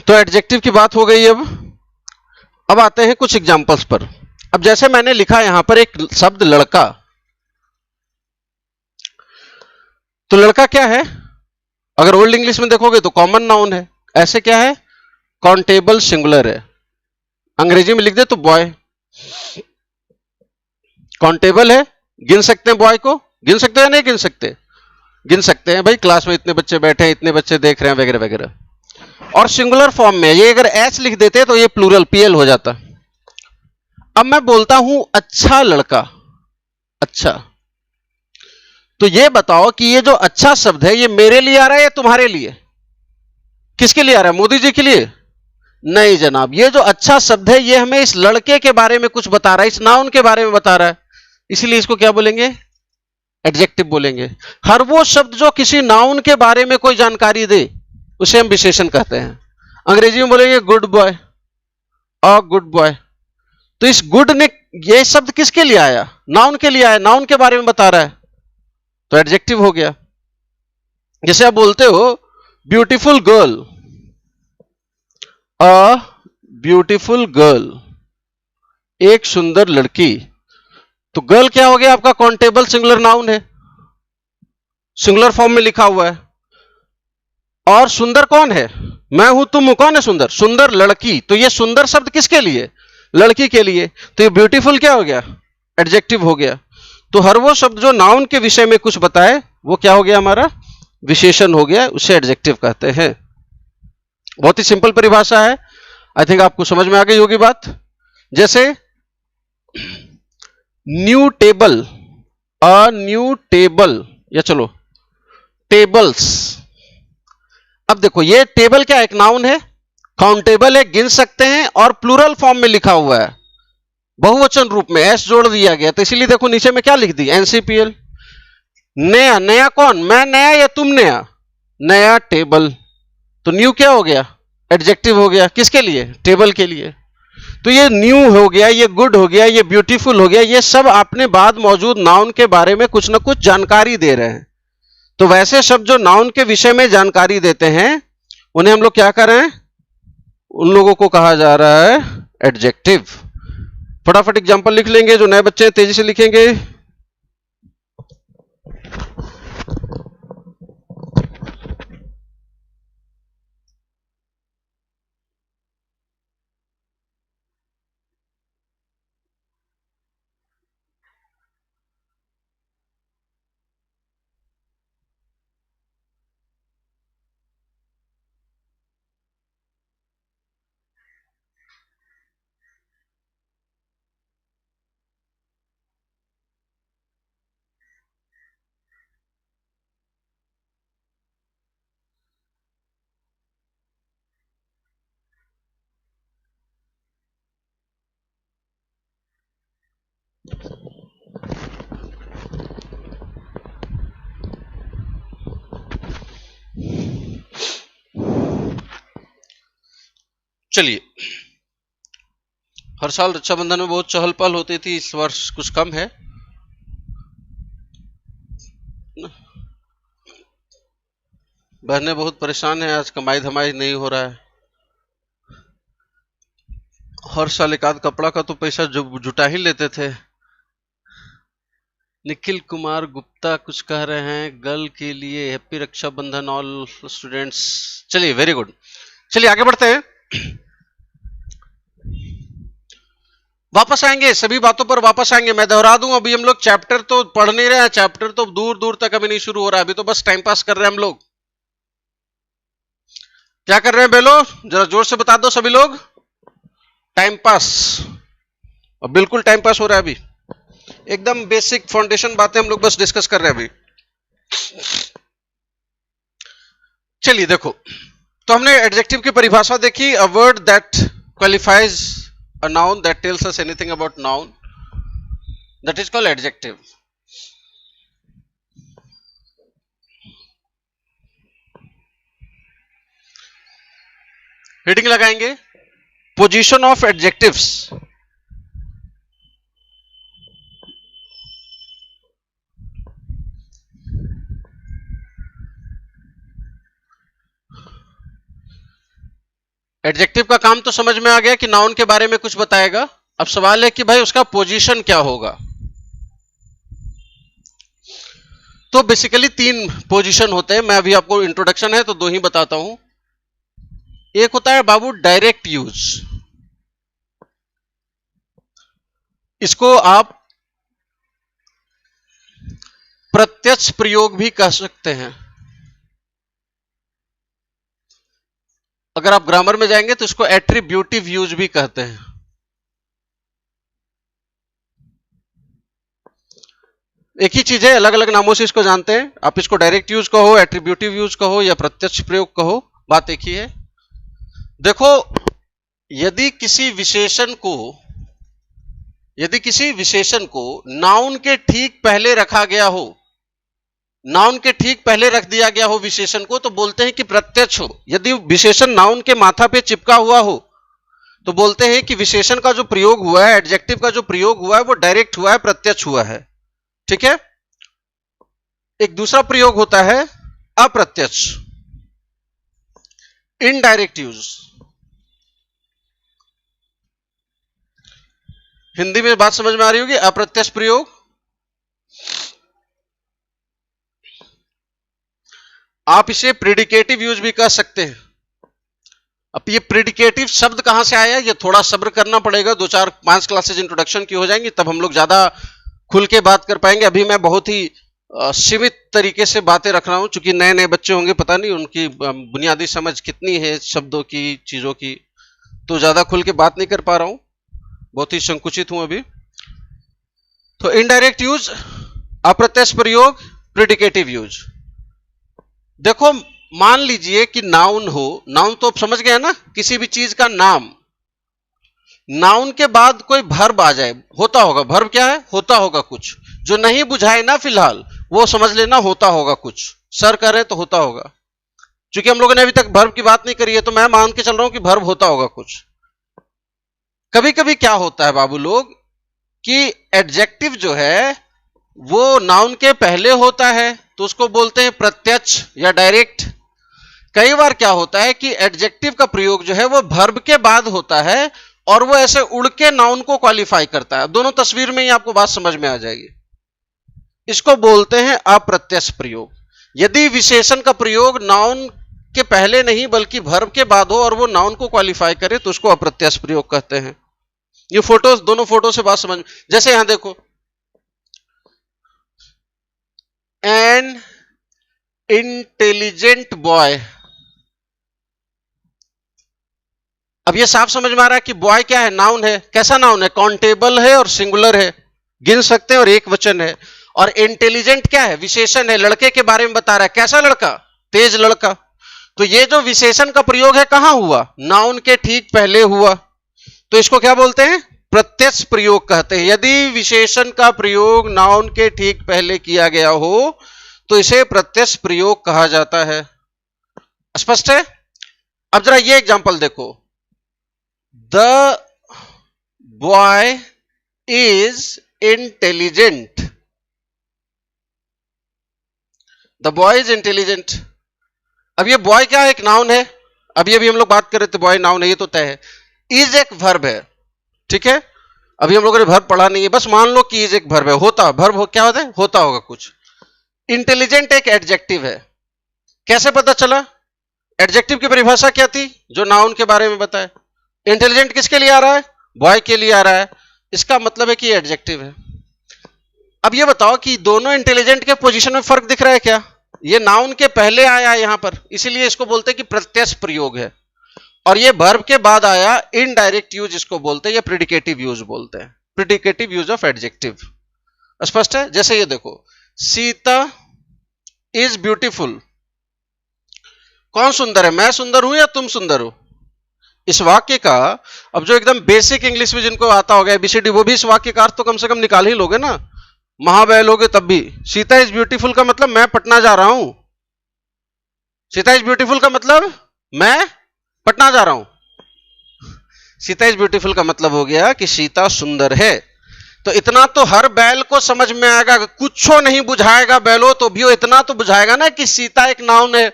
तो एडजेक्टिव की बात हो गई। अब आते हैं कुछ एग्जांपल्स पर। अब जैसे मैंने लिखा यहां पर एक शब्द लड़का, तो लड़का क्या है? अगर ओल्ड इंग्लिश में देखोगे तो कॉमन नाउन है। ऐसे क्या है? काउंटेबल सिंगुलर है। अंग्रेजी में लिख दे तो बॉय। काउंटेबल है, गिन सकते हैं बॉय को, गिन सकते हैं या नहीं गिन सकते? गिन सकते हैं भाई, क्लास में इतने बच्चे बैठे हैं, इतने बच्चे देख रहे हैं वगैरह वगैरह। और सिंगुलर फॉर्म में ये अगर एच लिख देते तो ये प्लूरल पीएल हो जाता। अब मैं बोलता हूं अच्छा लड़का, अच्छा, तो ये बताओ कि ये जो अच्छा शब्द है ये मेरे लिए आ रहा है या तुम्हारे लिए? किसके लिए आ रहा है? मोदी जी के लिए? नहीं जनाब, ये जो अच्छा शब्द है ये हमें इस लड़के के बारे में कुछ बता रहा है, इस नाउन के बारे में बता रहा है, इसलिए इसको क्या बोलेंगे? एडजेक्टिव बोलेंगे। हर वो शब्द जो किसी नाउन के बारे में कोई जानकारी दे उसे हम विशेषण कहते हैं। अंग्रेजी में बोलेंगे good boy, a good boy. तो इस गुड ने, ये शब्द किसके लिए आया? नाउन के लिए आया, नाउन के बारे में बता रहा है, तो एडजेक्टिव हो गया। जैसे आप बोलते हो beautiful girl, a beautiful girl, एक सुंदर लड़की, तो गर्ल क्या हो गया? आपका काउंटेबल सिंगुलर नाउन है, सिंगुलर फॉर्म में लिखा हुआ है। और सुंदर कौन है? मैं हूं, तुम हो। कौन है सुंदर? सुंदर लड़की। तो ये सुंदर शब्द किसके लिए? लड़की के लिए। तो ये ब्यूटीफुल क्या हो गया? एडजेक्टिव हो गया। तो हर वो शब्द जो नाउन के विषय में कुछ बताए वो क्या हो गया? हमारा विशेषण हो गया, उसे एडजेक्टिव कहते हैं। बहुत ही सिंपल परिभाषा है, आई थिंक आपको समझ में आ गई होगी बात। जैसे new table, a new table, या चलो टेबल्स। अब देखो ये टेबल क्या एक नाउन है, काउंटेबल है, गिन सकते हैं, और प्लूरल फॉर्म में लिखा हुआ है, बहुवचन रूप में एस जोड़ दिया गया, तो इसीलिए देखो नीचे में क्या लिख दी, एनसीपीएल। नया, नया कौन, मैं नया या तुम नया, नया टेबल, तो न्यू क्या हो गया, एडजेक्टिव हो गया, किसके लिए, टेबल के लिए। तो ये न्यू हो गया, ये गुड हो गया, ये ब्यूटीफुल हो गया, ये सब आपने बाद मौजूद नाउन के बारे में कुछ ना कुछ जानकारी दे रहे हैं। तो वैसे शब्द जो नाउन के विषय में जानकारी देते हैं उन्हें हम लोग क्या कर रहे हैं, उन लोगों को कहा जा रहा है एडजेक्टिव। फटाफट एग्जांपल लिख लेंगे, जो नए बच्चे हैं तेजी से लिखेंगे। चलिए, हर साल रक्षाबंधन में बहुत चहल पहल होती थी, इस वर्ष कुछ कम है। बहनें बहुत परेशान हैं, आज कमाई धमाई नहीं हो रहा है। हर साल एक आध कपड़ा का तो पैसा जुटा ही लेते थे। निखिल कुमार गुप्ता कुछ कह रहे हैं, गर्ल के लिए हैप्पी रक्षाबंधन ऑल स्टूडेंट्स। चलिए, वेरी गुड। चलिए आगे बढ़ते हैं, वापस आएंगे, सभी बातों पर वापस आएंगे। मैं दोहरा दूं, अभी हम लोग चैप्टर तो पढ़ नहीं रहे हैं, चैप्टर तो दूर दूर तक अभी नहीं शुरू हो रहा है, अभी तो बस टाइम पास कर रहे हैं हम लोग। क्या कर रहे हैं बेलो, जरा जोर से बता दो सभी लोग। टाइम पास, और बिल्कुल टाइम पास हो रहा है अभी, एकदम बेसिक फाउंडेशन बातें हम लोग बस डिस्कस कर रहे हैं अभी। चलिए देखो, तो हमने एडजेक्टिव की परिभाषा देखी, अ word that qualifies a noun that tells us anything about noun, that is called adjective. Heading लगाएंगे, पोजीशन ऑफ एडजेक्टिव्स। एडजेक्टिव का काम तो समझ में आ गया कि नाउन के बारे में कुछ बताएगा। अब सवाल है कि भाई उसका पोजीशन क्या होगा। तो बेसिकली 3 पोजीशन होते हैं, मैं अभी आपको इंट्रोडक्शन है तो 2 ही बताता हूं। एक होता है बाबू डायरेक्ट यूज, इसको आप प्रत्यक्ष प्रयोग भी कह सकते हैं। अगर आप ग्रामर में जाएंगे तो इसको एट्रीब्यूटिव यूज भी कहते हैं। एक ही चीज है, अलग अलग नामों से इसको जानते हैं। आप इसको डायरेक्ट यूज कहो, एट्रीब्यूटिव यूज कहो, या प्रत्यक्ष प्रयोग कहो, बात एक ही है। देखो, यदि किसी विशेषण को नाउन के ठीक पहले रखा गया हो, नाउन के ठीक पहले रख दिया गया हो विशेषण को, तो बोलते हैं कि प्रत्यक्ष हो। यदि विशेषण नाउन के माथा पे चिपका हुआ हो तो बोलते हैं कि विशेषण का जो प्रयोग हुआ है, एडजेक्टिव का जो प्रयोग हुआ है, वो डायरेक्ट हुआ है, प्रत्यक्ष हुआ है। ठीक है। एक दूसरा प्रयोग होता है अप्रत्यक्ष, इनडायरेक्ट यूज। हिंदी में बात समझ में आ रही होगी, अप्रत्यक्ष प्रयोग। आप इसे प्रेडिकेटिव यूज भी कह सकते हैं। अब ये प्रेडिकेटिव शब्द कहां से आया, ये थोड़ा सब्र करना पड़ेगा, 2-4-5 क्लासेज इंट्रोडक्शन की हो जाएंगी, तब हम लोग ज्यादा खुल के बात कर पाएंगे। अभी मैं बहुत ही सीमित तरीके से बातें रख रहा हूं, क्योंकि नए नए बच्चे होंगे, पता नहीं उनकी बुनियादी समझ कितनी है शब्दों की, चीजों की, तो ज्यादा खुल के बात नहीं कर पा रहा हूं, बहुत ही संकुचित हूं अभी। तो इनडायरेक्ट यूज, अप्रत्यक्ष प्रयोग, प्रेडिकेटिव यूज। देखो, मान लीजिए कि नाउन हो, नाउन तो आप समझ गए ना, किसी भी चीज का नाम, नाउन के बाद कोई भर्ब आ जाए, होता होगा, भर्ब क्या है, होता होगा कुछ, जो नहीं बुझाए ना फिलहाल वो समझ लेना होता होगा कुछ, सर कह रहे हैं तो होता होगा, क्योंकि हम लोगों ने अभी तक भर्ब की बात नहीं करी है तो मैं मान के चल रहा हूं कि भर्ब होता होगा कुछ। कभी कभी क्या होता है बाबू लोग कि एडजेक्टिव जो है वो नाउन के पहले होता है तो उसको बोलते हैं प्रत्यक्ष या डायरेक्ट। कई बार क्या होता है कि एडजेक्टिव का प्रयोग जो है वो भर्ब के बाद होता है और वो ऐसे उड़ के नाउन को क्वालिफाई करता है। दोनों तस्वीर में ही आपको बात समझ में आ जाएगी। इसको बोलते हैं अप्रत्यक्ष प्रयोग। यदि विशेषण का प्रयोग नाउन के पहले नहीं बल्कि भर्ब के बाद हो और वो नाउन को क्वालिफाई करे तो उसको अप्रत्यक्ष प्रयोग कहते हैं। ये फोटोज, दोनों फोटो से बात समझ, जैसे यहां देखो, एन इंटेलिजेंट बॉय। अब ये साफ समझ में आ रहा है कि बॉय क्या है, नाउन है। कैसा नाउन है, काउंटेबल है और सिंगुलर है, गिन सकते हैं, और एक वचन है। और इंटेलिजेंट क्या है, विशेषण है, लड़के के बारे में बता रहा है। कैसा लड़का, तेज लड़का। तो ये जो विशेषण का प्रयोग है कहां हुआ, नाउन के ठीक पहले हुआ, तो इसको क्या बोलते हैं, प्रत्यक्ष प्रयोग कहते हैं। यदि विशेषण का प्रयोग नाउन के ठीक पहले किया गया हो तो इसे प्रत्यक्ष प्रयोग कहा जाता है। स्पष्ट है। अब जरा ये एग्जांपल देखो, the boy is intelligent. The boy is intelligent. अब ये बॉय क्या है, एक नाउन है। अभी अभी हम लोग बात कर रहे थे बॉय नाउन है, ये तो तय है। इज एक वर्ब है, ठीक है। अभी हम लोगों ने वर्ब पढ़ा नहीं है, बस मान लो कि इज एक वर्ब है, होता, वर्ब हो, क्या होता है, होता होगा कुछ। इंटेलिजेंट एक एडजेक्टिव है। कैसे पता चला, एडजेक्टिव की परिभाषा क्या थी, जो नाउन के बारे में बताए। इंटेलिजेंट किसके लिए आ रहा है, बॉय के लिए आ रहा है, इसका मतलब है कि एडजेक्टिव है। अब ये बताओ कि दोनों इंटेलिजेंट के पोजीशन में फर्क दिख रहा है क्या, ये नाउन के पहले आया यहां पर, इसीलिए इसको बोलते हैं कि प्रत्यक्ष प्रयोग है, और ये वर्ब के बाद आया, इनडायरेक्ट यूज इसको बोलते हैं, या प्रिडिकेटिव यूज बोलते हैं, प्रिडिकेटिव यूज ऑफ एडजेक्टिव। स्पष्ट है। जैसे ये देखो, सीता इज ब्यूटीफुल। कौन सुंदर है, मैं सुंदर हूं या तुम सुंदर हो। इस वाक्य का, अब जो एकदम बेसिक इंग्लिश में जिनको आता होगा एबीसीडी, वो भी इस वाक्य का अर्थ तो कम से कम निकाल ही लोगे ना, महाबैल लोगे तब भी। सीता इज ब्यूटीफुल का मतलब मैं पटना जा रहा हूं। सीता इज ब्यूटीफुल का मतलब मैं पटना जा रहा हूं। सीता इज ब्यूटीफुल का मतलब हो गया कि सीता सुंदर है। तो इतना तो हर बैल को समझ में आएगा, कुछ नहीं बुझाएगा बैलो तो भी वो इतना तो बुझाएगा ना कि सीता एक नाउन है,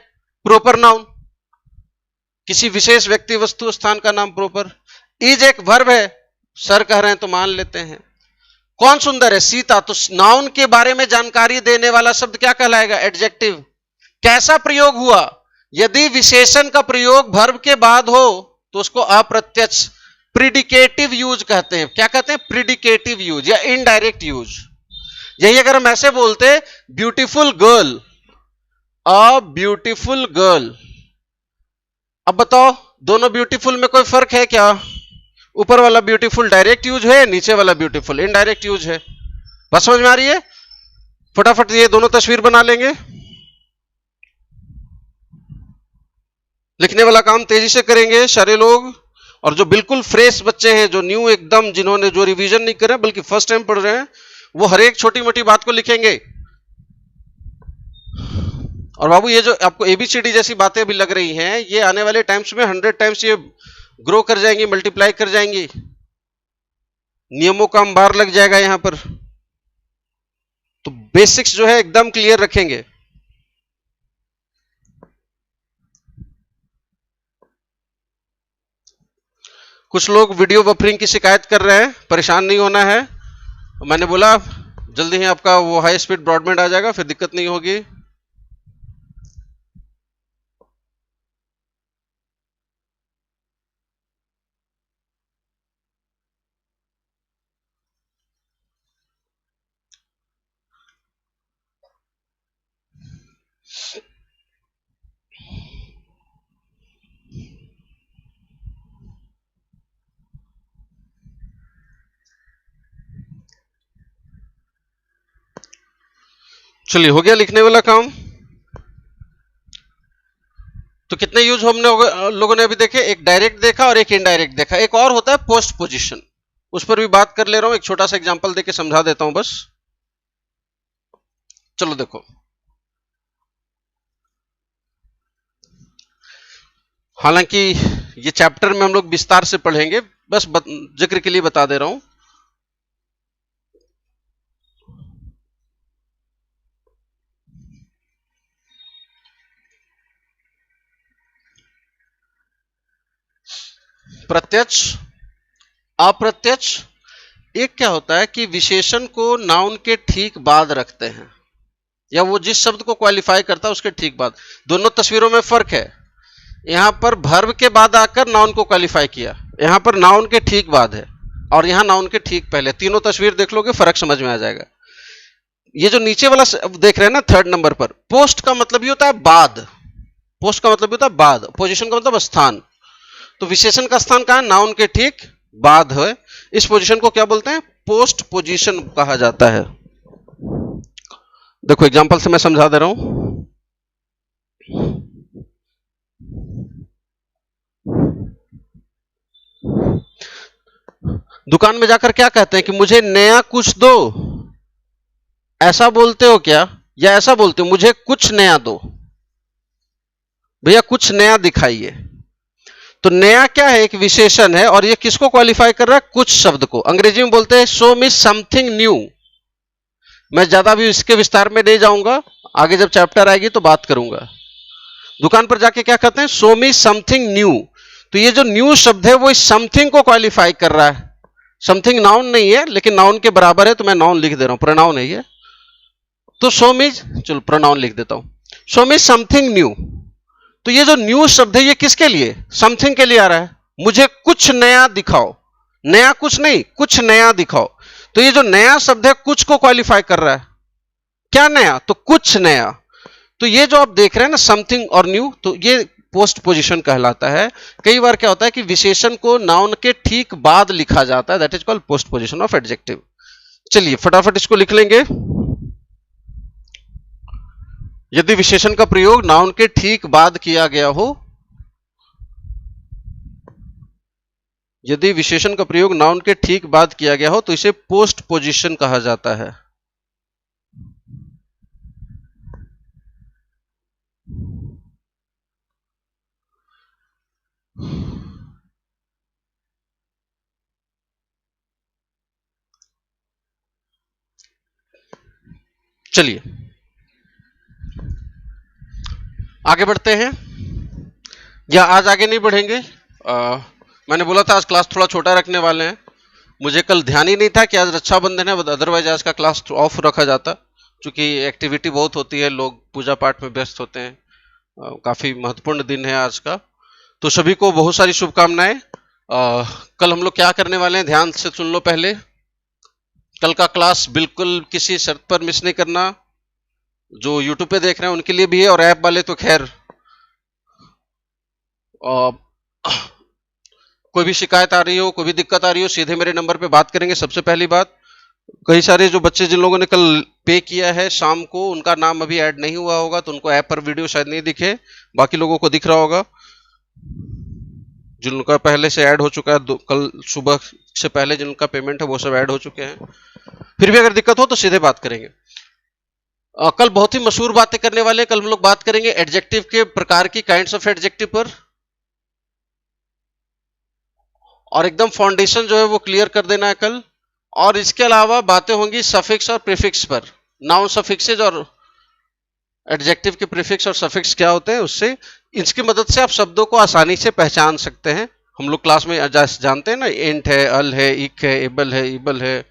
प्रॉपर नाउन, किसी विशेष व्यक्ति वस्तु स्थान का नाम प्रॉपर। इज एक वर्ब है, सर कह रहे हैं तो मान लेते हैं। कौन सुंदर है, सीता, तो नाउन के बारे में जानकारी देने वाला शब्द क्या कहलाएगा, एडजेक्टिव। कैसा प्रयोग हुआ, यदि विशेषण का प्रयोग वर्ब के बाद हो तो उसको अप्रत्यक्ष प्रिडिकेटिव यूज कहते हैं। क्या कहते हैं, प्रिडिकेटिव यूज या इनडायरेक्ट यूज। यही अगर हम ऐसे बोलते beautiful girl, a beautiful girl, अब बताओ दोनों ब्यूटीफुल में कोई फर्क है क्या, ऊपर वाला ब्यूटीफुल डायरेक्ट यूज है, नीचे वाला ब्यूटीफुल इनडायरेक्ट यूज है। बस समझ में आ रही है। फटाफट ये दोनों तस्वीर बना लेंगे, लिखने वाला काम तेजी से करेंगे सारे लोग, और जो बिल्कुल फ्रेश बच्चे हैं, जो न्यू एकदम, जिन्होंने जो रिवीजन नहीं करे बल्कि फर्स्ट टाइम पढ़ रहे हैं, वो हर एक छोटी मोटी बात को लिखेंगे। और बाबू ये जो आपको एबीसीडी जैसी बातें भी लग रही हैं, ये आने वाले टाइम्स में 100 टाइम्स ये ग्रो कर जाएंगी, मल्टीप्लाई कर जाएंगी, नियमों का अंबार लग जाएगा यहां पर। तो बेसिक्स जो है एकदम क्लियर रखेंगे। कुछ लोग वीडियो बफरिंग की शिकायत कर रहे हैं, परेशान नहीं होना है। मैंने बोला जल्दी ही आपका वो हाई स्पीड ब्रॉडबैंड आ जाएगा, फिर दिक्कत नहीं होगी। चलिए, हो गया लिखने वाला काम। तो कितने यूज हमने लोगों ने अभी देखे, एक डायरेक्ट देखा और एक इनडायरेक्ट देखा। एक और होता है पोस्ट पोजीशन, उस पर भी बात कर ले रहा हूं। एक छोटा सा एग्जांपल देके समझा देता हूं बस। चलो देखो, हालांकि ये चैप्टर में हम लोग विस्तार से पढ़ेंगे, बस जिक्र के लिए बता दे रहा हूं। प्रत्यक्ष, अप्रत्यक्ष। एक क्या होता है कि विशेषण को नाउन के ठीक बाद रखते हैं, या वो जिस शब्द को क्वालिफाई करता है उसके ठीक बाद। दोनों तस्वीरों में फर्क है। यहां पर वर्ब के बाद आकर नाउन को क्वालिफाई किया, यहां पर नाउन के ठीक बाद है, और यहां नाउन के ठीक पहले। तीनों तस्वीर देख लोगे, फर्क समझ में आ जाएगा। ये जो नीचे वाला देख रहे हैं ना, थर्ड नंबर पर, पोस्ट का मतलब ये होता है बाद। पोस्ट का मतलब होता है बाद, पोजीशन का मतलब स्थान। तो विशेषण का स्थान कहां है? नाउन के ठीक बाद है। इस पोजीशन को क्या बोलते हैं? पोस्ट पोजीशन कहा जाता है। देखो एग्जांपल से मैं समझा दे रहा हूं। दुकान में जाकर क्या कहते हैं कि मुझे नया कुछ दो, ऐसा बोलते हो क्या, या ऐसा बोलते हो मुझे कुछ नया दो? भैया कुछ नया दिखाइए। तो नया क्या है? एक विशेषण है, और ये किसको क्वालिफाई कर रहा है? कुछ शब्द को। अंग्रेजी में बोलते हैं शो मी समथिंग न्यू। मैं ज्यादा भी इसके विस्तार में नहीं जाऊंगा, आगे जब चैप्टर आएगी तो बात करूंगा। दुकान पर जाके क्या कहते हैं? Show me something new. तो ये जो न्यू शब्द है वो इस समथिंग को क्वालिफाई कर रहा है। समथिंग नाउन नहीं है, लेकिन नाउन के बराबर है, तो मैं नाउन लिख दे रहा हूं, प्रोनाउन है ये। तो शो मी, चलो प्रोनाउन लिख देता हूं, शो मी समथिंग न्यू। तो ये जो न्यू शब्द है ये किसके लिए? समथिंग के लिए आ रहा है। मुझे कुछ नया दिखाओ, नया कुछ नहीं, कुछ नया दिखाओ। तो ये जो नया शब्द है कुछ को क्वालिफाई कर रहा है। क्या नया? तो कुछ नया। तो ये जो आप देख रहे हैं ना, समथिंग और न्यू, तो ये पोस्ट पोजीशन कहलाता है। कई बार क्या होता है कि विशेषण को नाउन के ठीक बाद लिखा जाता है, that is called post position of adjective. चलिए फटाफट इसको लिख लेंगे। यदि विशेषण का प्रयोग नाउन के ठीक बाद किया गया हो, यदि विशेषण का प्रयोग नाउन के ठीक बाद किया गया हो तो इसे पोस्ट पोजीशन कहा जाता है। चलिए आगे बढ़ते हैं, या आज आगे नहीं बढ़ेंगे। मैंने बोला था आज क्लास थोड़ा छोटा रखने वाले हैं। मुझे कल ध्यान ही नहीं था कि आज रक्षाबंधन है, अदरवाइज आज का क्लास ऑफ रखा जाता, क्योंकि एक्टिविटी बहुत होती है, लोग पूजा पाठ में व्यस्त होते हैं। काफी महत्वपूर्ण दिन है आज का, तो सभी को बहुत सारी शुभकामनाएं। कल हम लोग क्या करने वाले हैं, ध्यान से सुन लो पहले। कल का क्लास बिल्कुल किसी शर्त पर मिस नहीं करना। जो यूट्यूब पे देख रहे हैं उनके लिए भी है, और ऐप वाले तो खैर कोई भी शिकायत आ रही हो, कोई भी दिक्कत आ रही हो, सीधे मेरे नंबर पे बात करेंगे। सबसे पहली बात, कई सारे जो बच्चे जिन लोगों ने कल पे किया है शाम को, उनका नाम अभी ऐड नहीं हुआ होगा, तो उनको ऐप पर वीडियो शायद नहीं दिखे, बाकी लोगों को दिख रहा होगा। जिनका पहले से ऐड हो चुका है, कल सुबह से पहले जिनका पेमेंट है वो सब ऐड हो चुके हैं। फिर भी अगर दिक्कत हो तो सीधे बात करेंगे। कल बहुत ही मशहूर बातें करने वाले हैं। कल हम लोग बात करेंगे एडजेक्टिव के प्रकार की, काइंड्स ऑफ एडजेक्टिव पर, और एकदम फाउंडेशन जो है वो क्लियर कर देना है कल। और इसके अलावा बातें होंगी सफिक्स और प्रीफिक्स पर, नाउन सफिक्सेज और एडजेक्टिव के प्रीफिक्स और सफिक्स क्या होते हैं, उससे इसकी मदद से आप शब्दों को आसानी से पहचान सकते हैं। हम लोग क्लास में जानते हैं ना, एंट है, अल है, इक है, एबल है, इबल है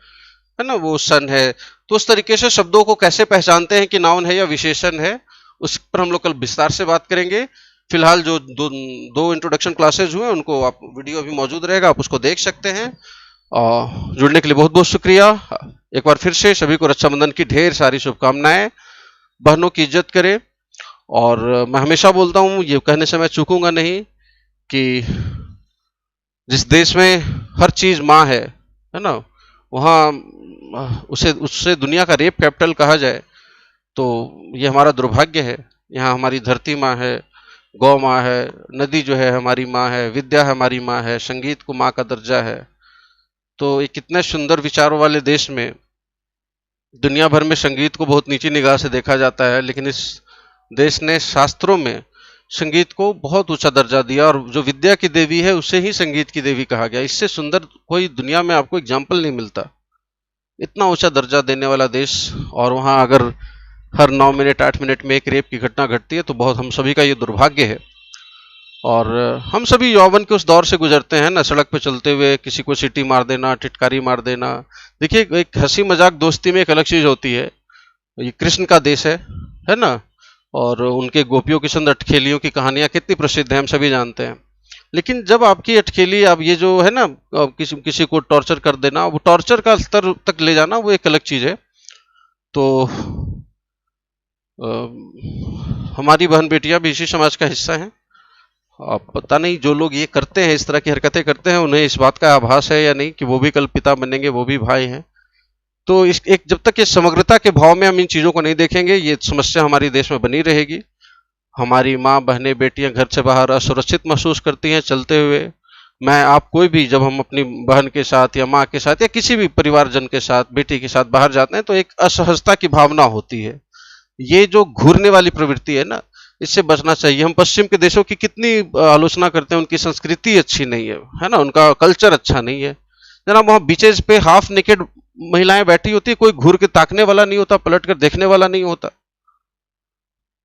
ना, वो सन है। तो उस तरीके से शब्दों को कैसे पहचानते हैं कि नाउन है या विशेषण है, उस पर हम लोग कल विस्तार से बात करेंगे। फिलहाल जो दो इंट्रोडक्शन क्लासेज हुए उनको आप, वीडियो अभी मौजूद रहेगा, आप उसको देख सकते हैं। जुड़ने के लिए बहुत बहुत शुक्रिया। एक बार फिर से सभी को रक्षाबंधन की ढेर सारी शुभकामनाएं। बहनों की इज्जत करें। और मैं हमेशा बोलता हूं, ये कहने से मैं चूकूंगा नहीं, कि जिस देश में हर चीज माँ है ना, वहाँ उससे दुनिया का रेप कैपिटल कहा जाए तो ये हमारा दुर्भाग्य है। यहाँ हमारी धरती माँ है, गौ माँ है, नदी जो है हमारी माँ है, विद्या हमारी माँ है, संगीत को माँ का दर्जा है। तो एक कितने सुंदर विचारों वाले देश में दुनिया भर में संगीत को बहुत नीची निगाह से देखा जाता है, लेकिन इस देश ने शास्त्रों में संगीत को बहुत ऊंचा दर्जा दिया और जो विद्या की देवी है उसे ही संगीत की देवी कहा गया। इससे सुंदर कोई दुनिया में आपको एग्जाम्पल नहीं मिलता, इतना ऊंचा दर्जा देने वाला देश। और वहाँ अगर हर 9 मिनट 8 मिनट में एक रेप की घटना घटती है तो बहुत हम सभी का ये दुर्भाग्य है। और हम सभी यौवन के उस दौर से गुजरते हैं ना, सड़क पे चलते हुए किसी को सीटी मार देना, टिटकारी मार देना। देखिए, एक हंसी मजाक दोस्ती में एक अलग चीज होती है, ये कृष्ण का देश है ना, और उनके गोपियों के संग अटखेलियों की कहानियां कितनी प्रसिद्ध हैं, हम सभी जानते हैं। लेकिन जब आपकी अटखेली, अब ये जो है ना किसी को टॉर्चर कर देना, वो टॉर्चर का स्तर तक ले जाना, वो एक अलग चीज है। तो हमारी बहन बेटियां भी इसी समाज का हिस्सा हैं। अब पता नहीं जो लोग ये करते हैं, इस तरह की हरकतें करते हैं, उन्हें इस बात का आभास है या नहीं कि वो भी कल पिता बनेंगे, वो भी भाई हैं। तो इस एक जब तक ये समग्रता के भाव में हम इन चीज़ों को नहीं देखेंगे, ये समस्या हमारी देश में बनी रहेगी। हमारी माँ बहनें बेटियां घर से बाहर असुरक्षित महसूस करती हैं चलते हुए। मैं आप कोई भी, जब हम अपनी बहन के साथ या माँ के साथ या किसी भी परिवारजन के साथ, बेटी के साथ बाहर जाते हैं तो एक असहजता की भावना होती है। ये जो घूरने वाली प्रवृत्ति है ना, इससे बचना चाहिए। हम पश्चिम के देशों की कितनी आलोचना करते हैं, उनकी संस्कृति अच्छी नहीं है ना, उनका कल्चर अच्छा नहीं है। जनाब, वहाँ बीचेस पे हाफ नेकेड महिलाएं बैठी होती है, कोई घूर के ताकने वाला नहीं होता, पलट कर देखने वाला नहीं होता।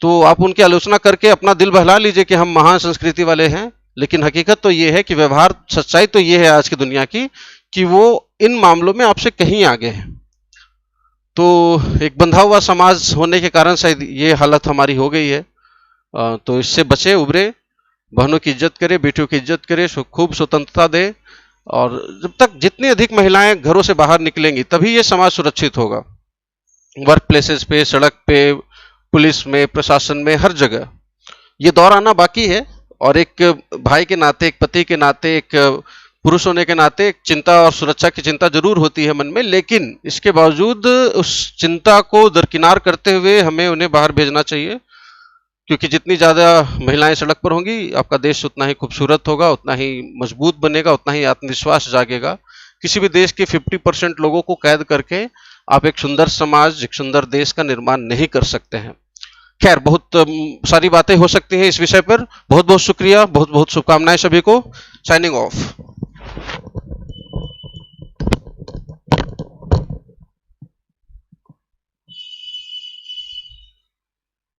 तो आप उनकी आलोचना करके अपना दिल बहला लीजिए कि हम महान संस्कृति वाले हैं, लेकिन हकीकत तो ये है कि व्यवहार, सच्चाई तो ये है आज की दुनिया की कि वो इन मामलों में आपसे कहीं आगे है। तो एक बंधा हुआ समाज होने के कारण शायद ये हालत हमारी हो गई है। तो इससे बचे, उभरे, बहनों की इज्जत करें, बेटियों की इज्जत करें, खूब स्वतंत्रता दें। और जब तक जितनी अधिक महिलाएं घरों से बाहर निकलेंगी तभी ये समाज सुरक्षित होगा। वर्क प्लेसेस पे, सड़क पे, पुलिस में, प्रशासन में, हर जगह ये दौर आना बाकी है। और एक भाई के नाते, एक पति के नाते, एक पुरुष होने के नाते एक चिंता और सुरक्षा की चिंता जरूर होती है मन में, लेकिन इसके बावजूद उस चिंता को दरकिनार करते हुए हमें उन्हें बाहर भेजना चाहिए। क्योंकि जितनी ज़्यादा महिलाएं सड़क पर होंगी, आपका देश उतना ही खूबसूरत होगा, उतना ही मजबूत बनेगा, उतना ही आत्मविश्वास जागेगा। किसी भी देश के 50% लोगों को कैद करके आप एक सुंदर समाज, एक सुंदर देश का निर्माण नहीं कर सकते हैं। खैर, बहुत सारी बातें हो सकती हैं इस विषय पर। बहुत बहुत शुक्रिया, बहुत बहुत शुभकामनाएं सभी को। Signing off.